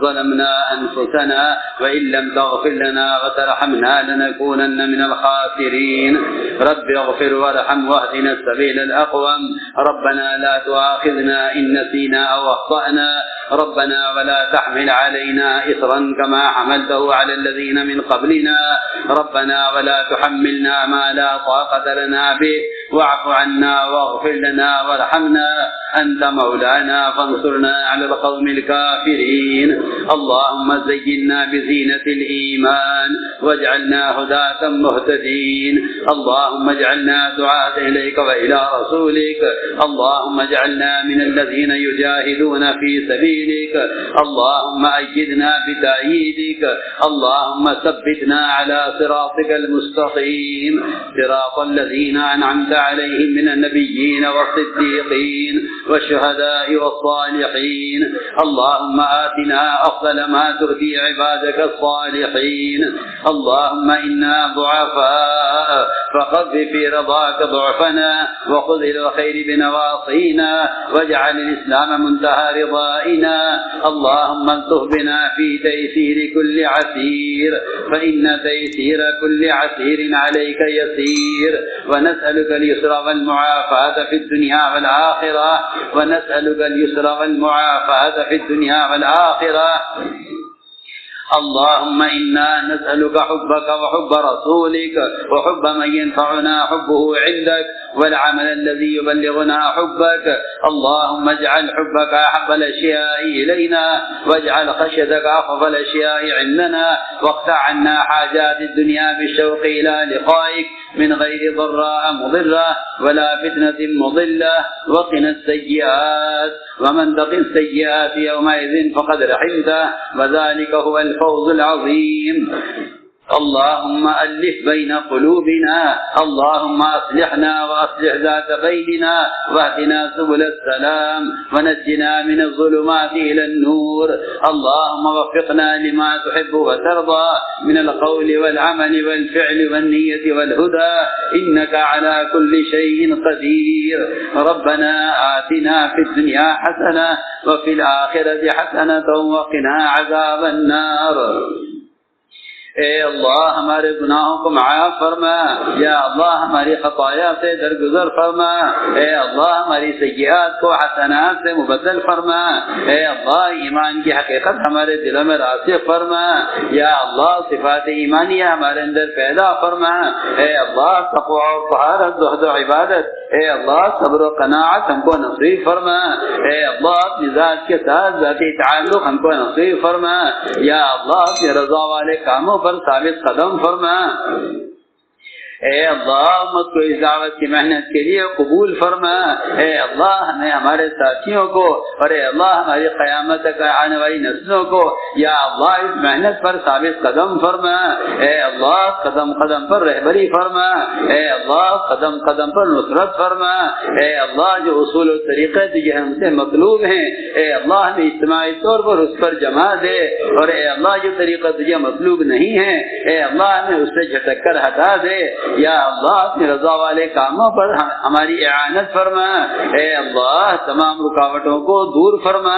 ظلمنا أنفسنا وإن لم تغفر لنا وترحمنا لنكونن من الخاسرين۔ رب اغفر وارحم واهدنا السبيل الأقوم، ربنا لا تؤاخذنا إن نسينا أو أخطأنا، ربنا ولا تحمل علينا إصرا كما حملته على الذين من قبلنا ربنا ولا تحملنا ما لا طاقة لنا به واعف عنا واغفر لنا وارحمنا أنت مولانا فانصرنا على القوم الكافرين اللهم زينا بزينة الإيمان واجعلنا هداة مهتدين اللهم اجعلنا دعاة إليك وإلى رسولك اللهم اجعلنا من الذين يجاهدون في سبيلك اللهم أيدنا بتأييدك اللهم ثبتنا على صراطك المستقيم صراط الذين أنعمت عليهم من النبيين والصديقين والشهداء والصالحين اللهم آتنا أفضل ما تؤتي عبادك الصالحين اللهم إنا ضعفاء فقد في رضاك ضعفنا وخذ إلى الخير بنواصينا واجعل الإسلام منتهى رضائنا اللهم الطف بنا في تيسير كل عسير فإن تيسير كل عسير عليك يسير ونسألك اليسر والمعافاة في الدنيا والآخرة ونسألك اليسر والمعافاة في الدنيا والآخرة اللهم إنا نسألك حبك وحب رسولك وحب من ينفعنا حبه عندك والعمل الذي يبلغنا حبك اللهم اجعل حبك أحب الأشياء إلينا واجعل خشيتك أخف الأشياء عندنا واقطع عنا حاجات الدنيا بالشوق إلى لقائك من غير ضراء مضرة ولا فتنة مضلة وقنا السيئات ومن تق السيئات يومئذ فقد رحمته وذلك هو الفوز العظيم اللهم ألف بين قلوبنا اللهم أصلحنا وأصلح ذات بيننا واهدنا سبل السلام ونجنا من الظلمات إلى النور اللهم وفقنا لما تحب وترضى من القول والعمل والفعل والنية والهدى إنك على كل شيء قدير ربنا آتنا في الدنيا حسنة وفي الآخرة حسنة وقنا عذاب النار اے اللہ ہمارے گناہوں کو معاف فرما یا اللہ ہماری خطایا سے درگزر فرما اے اللہ ہماری سیئات کو حسنات سے مبدل فرما اے اللہ ایمان کی حقیقت ہمارے دلوں میں راسخ فرما یا اللہ صفات ایمانیہ ہمارے اندر پیدا فرما اے اللہ تقوی و طہارت زہد و عبادت اے اللہ صبر و قناعت ہم کو نصیب فرما اے اللہ اپنی ذات کے ساتھ ذاتی تعلق ہم کو نصیب فرما یا اللہ اپنی رضا والے کاموں پر ثابت قدم فرما اے اللہ امت کو اس دعوت کی محنت کے لیے قبول فرما اے اللہ ہمیں ہمارے ساتھیوں کو اور اے اللہ ہماری قیامت تک آنے والی نسلوں کو یا اللہ اس محنت پر ثابت قدم فرما اے اللہ قدم قدم پر رہبری فرما اے اللہ قدم قدم پر نصرت فرما اے اللہ جو اصول و طریقے تجھے ہم سے مطلوب ہیں اے اللہ ہمیں اجتماعی طور پر اس پر جما دے اور اے اللہ جو طریقہ تجھے مطلوب نہیں ہے اے اللہ ہمیں اس سے جھٹک کر ہٹا دے یا اللہ اپنی رضا والے کاموں پر ہماری اعانت فرما اے اللہ تمام رکاوٹوں کو دور فرما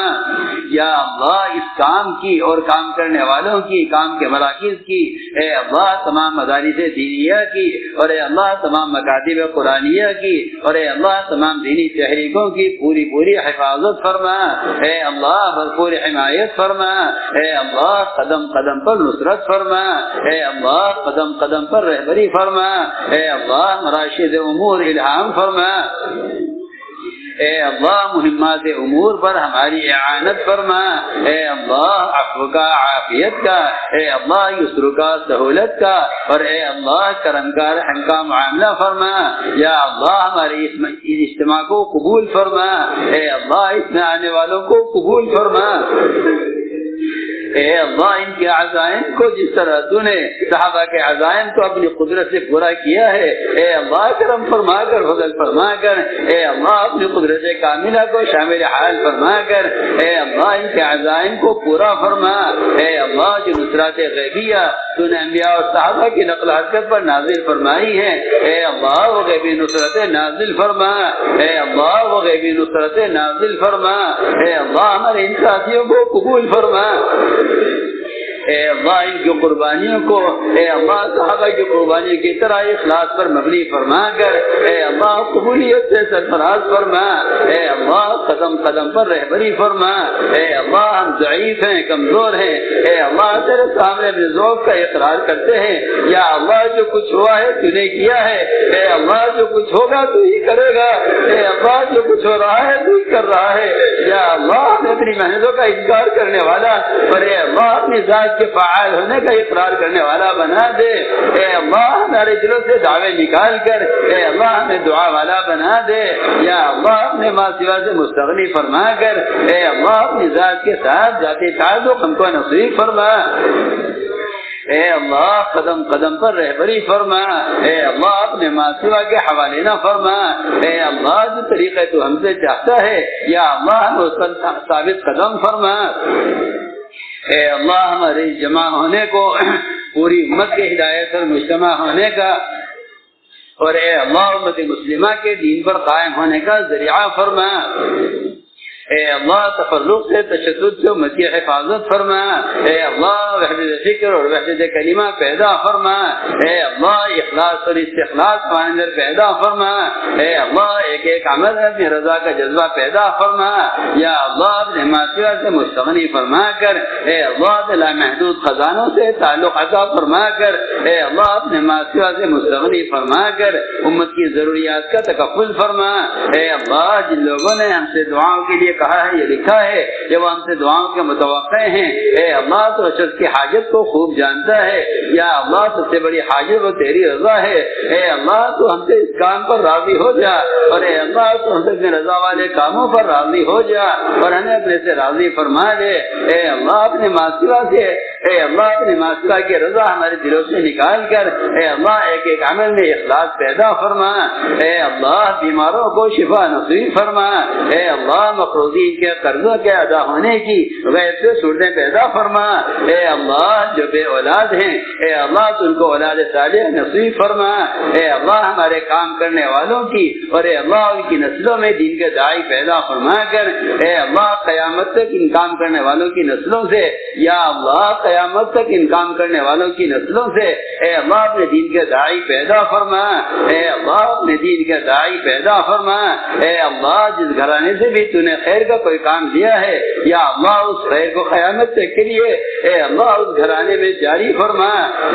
یا اللہ اس کام کی اور کام کرنے والوں کی کام کے مراکز کی اے اللہ تمام مدارس دینیہ کی اور اے اللہ تمام مکاتب قرآنیہ کی اور اے اللہ تمام دینی تحریکوں کی پوری پوری حفاظت فرما اے اللہ بھرپور حمایت فرما اے اللہ قدم قدم پر نصرت فرما اے اللہ قدم قدم پر رہبری فرما اے اللہ مراشد امور الہام فرما اے اللہ مہمات امور پر ہماری اعانت فرما اے اللہ عفو کا عافیت کا اے اللہ یسر کا سہولت کا اور اے اللہ کرم کا رحم کا معاملہ فرما یا اللہ ہمارے اس اجتماع کو قبول فرما اے اللہ اس میں آنے والوں کو قبول فرما اے اللہ ان کے عزائم کو جس طرح تو نے صحابہ کے عزائم کو اپنی قدرت سے پورا کیا ہے اے اللہ کرم فرما کر فضل فرما کر اے اللہ اپنی قدرت کاملہ کو شامل حال فرما کر اے اللہ ان کے عزائم کو پورا فرما اے اللہ جو نصرات غیبیہ تو نے انبیاء اور صحابہ کی نقل حرکت پر نازل فرمائی ہے اے اللہ وہ غیبی نصرت نازل فرما اے اللہ وہ غیبی نصرت نازل فرما اے اللہ ہمارے ان ساتھیوں کو قبول فرما اے اللہ ان کی قربانیوں کو اے اللہ صحابہ کی قربانیوں کی طرح اخلاص پر مبنی فرما کر اے اللہ قبولیت سے سرفراز فرما، اے اللہ قدم قدم پر رہبری فرما، اے اللہ ہم ضعیف ہیں، کمزور ہیں، اے اللہ تیرے سامنے اپنے ذوق کا اقرار کرتے ہیں، یا اللہ جو کچھ ہوا ہے تو نے کیا ہے، اے اللہ جو کچھ ہوگا تو ہی کرے گا، اے اللہ جو کچھ ہو رہا ہے تو ہی کر رہا ہے، یا اللہ ہمیں اپنی محنتوں کا انکار کرنے والا اور اے اللہ اپنی ذات کے فعال ہونے کا اقرار کرنے والا بنا دے، اے اللہ ہمارے دلوں سے دعوے نکال کر اے اللہ ہمیں دعا والا بنا دے، یا اللہ اپنے ماں سوا سے مستغنی فرما کر اے اللہ اپنی ذات کے ساتھ ذاتی تعلق ہم کو نصیب فرما، اے اللہ قدم قدم پر رہبری فرما، اے اللہ اپنے ماں سوا کے حوالے نہ فرما، اے اللہ جو طریقے تو ہم سے چاہتا ہے یا اللہ ہم اس پر ثابت قدم فرما، اے اللہ ہمارے جمع ہونے کو پوری امت کے ہدایت اور مجتمع ہونے کا اور اے اللہ امت مسلمہ کے دین پر قائم ہونے کا ذریعہ فرما، اے اللہ تفرق سے تشدد سے امت کی حفاظت فرما، اے اللہ وحدت فکر اور وحدت کلمہ پیدا فرما، اے اللہ اخلاص اور استخلاص ہمارے اندر پیدا فرما، اے اللہ ایک ایک عمل میں اپنی رضا کا جذبہ پیدا فرما، یا اللہ اپنے معصیہ سے مستغنی فرما کر اے اللہ لامحدود خزانوں سے تعلق عطا فرما کر اے اللہ اپنے معصیہ سے مستغنی فرما کر امت کی ضروریات کا تکفل فرما، اے اللہ جن لوگوں نے ہم سے دعاؤں کے لیے کہا ہے یہ لکھا ہے جب ہم سے دعاؤں کے متوقع ہیں، اے اللہ تو شخص کی حاجت کو خوب جانتا ہے، یا اللہ سب سے بڑی حاجت وہ تیری رضا ہے، اے اللہ تو ہم سے اس کام پر راضی ہو جا اور اے اللہ تو ہم سے اپنے رضا والے کاموں پر راضی ہو جا اور ہمیں اپنے سے راضی فرما دے، اے اللہ اپنے ماسوا سے اے اللہ اپنے ماسوا کی رضا ہمارے دلوں سے نکال کر اے اللہ ایک ایک عمل میں اخلاص پیدا فرما، اے اللہ بیماروں کو شفا نصیب فرما، اے اللہ مقروضین کے قرضوں کے ادا ہونے کی غیر سے صورتیں پیدا فرما، اے اللہ جو بے اولاد ہیں اے اللہ تو ان کو اولاد صالح نصیب فرما، اے اللہ ہمارے کام کرنے والوں کی اور اے اللہ ان کی نسلوں میں دین کے داعی پیدا فرما کر اے اللہ قیامت تک ان کام کرنے والوں کی نسلوں سے یا اللہ قیامت تک ان کام کرنے والوں کی نسلوں سے اے اللہ اپنے دین کے داعی پیدا فرما، اے اللہ اپنے دین کے داعی پیدا فرما، اے اللہ جس گھرانے سے بھی تو نے خیر کا کوئی کام دیا ہے یا اللہ اس خیر کو قیامت تک کے لیے اے اللہ اس گھرانے میں جاری فرما،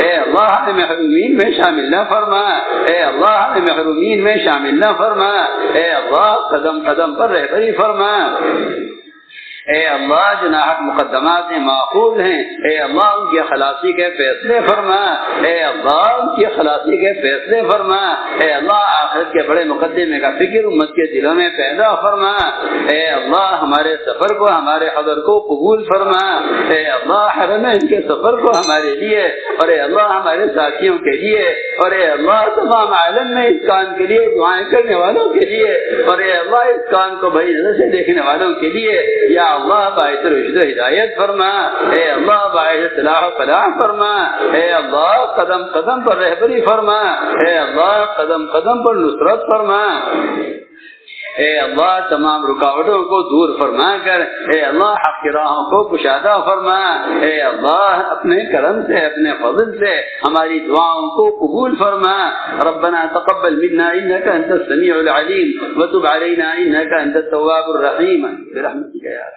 اے اللہ ہمیں محرومین میں شامل نہ فرما، اے اللہ ہمیں محرومین میں شامل نہ فرما، اے اللہ قدم قدم پر رہبری فرما، اے اللہ جو ناحق مقدمات معقول ہیں اے اللہ ان کی خلاصی کے فیصلے فرما، اے اللہ ان کی خلاصی کے فیصلے فرما، اے اللہ آخرت کے بڑے مقدمے کا فکر امت کے دلوں میں پیدا فرما، اے اللہ ہمارے سفر کو ہمارے حضر کو قبول فرما، اے اللہ حرمین کے سفر کو ہمارے لیے اور اے اللہ ہمارے ساتھیوں کے لیے اور اے اللہ تمام عالم میں اس کام کے لیے دعائیں کرنے والوں کے لیے اور اے اللہ اس کام کو بڑی نظر سے دیکھنے والوں کے لیے یا اللہ باعث رشد و ہدایت فرما، اے اللہ باعث صلاح و فلاح فرما، اے اللہ قدم قدم پر رہبری فرما، اے اللہ قدم قدم پر نصرت فرما، اے اللہ تمام رکاوٹوں کو دور فرما کر اے اللہ حق کی راہوں کو کشادہ فرما، اے اللہ اپنے کرم سے اپنے فضل سے ہماری دعاؤں کو قبول فرما، ربنا تقبل منا انك انت السميع العليم وتب علينا انك انت التواب الرحيم برحمتك يا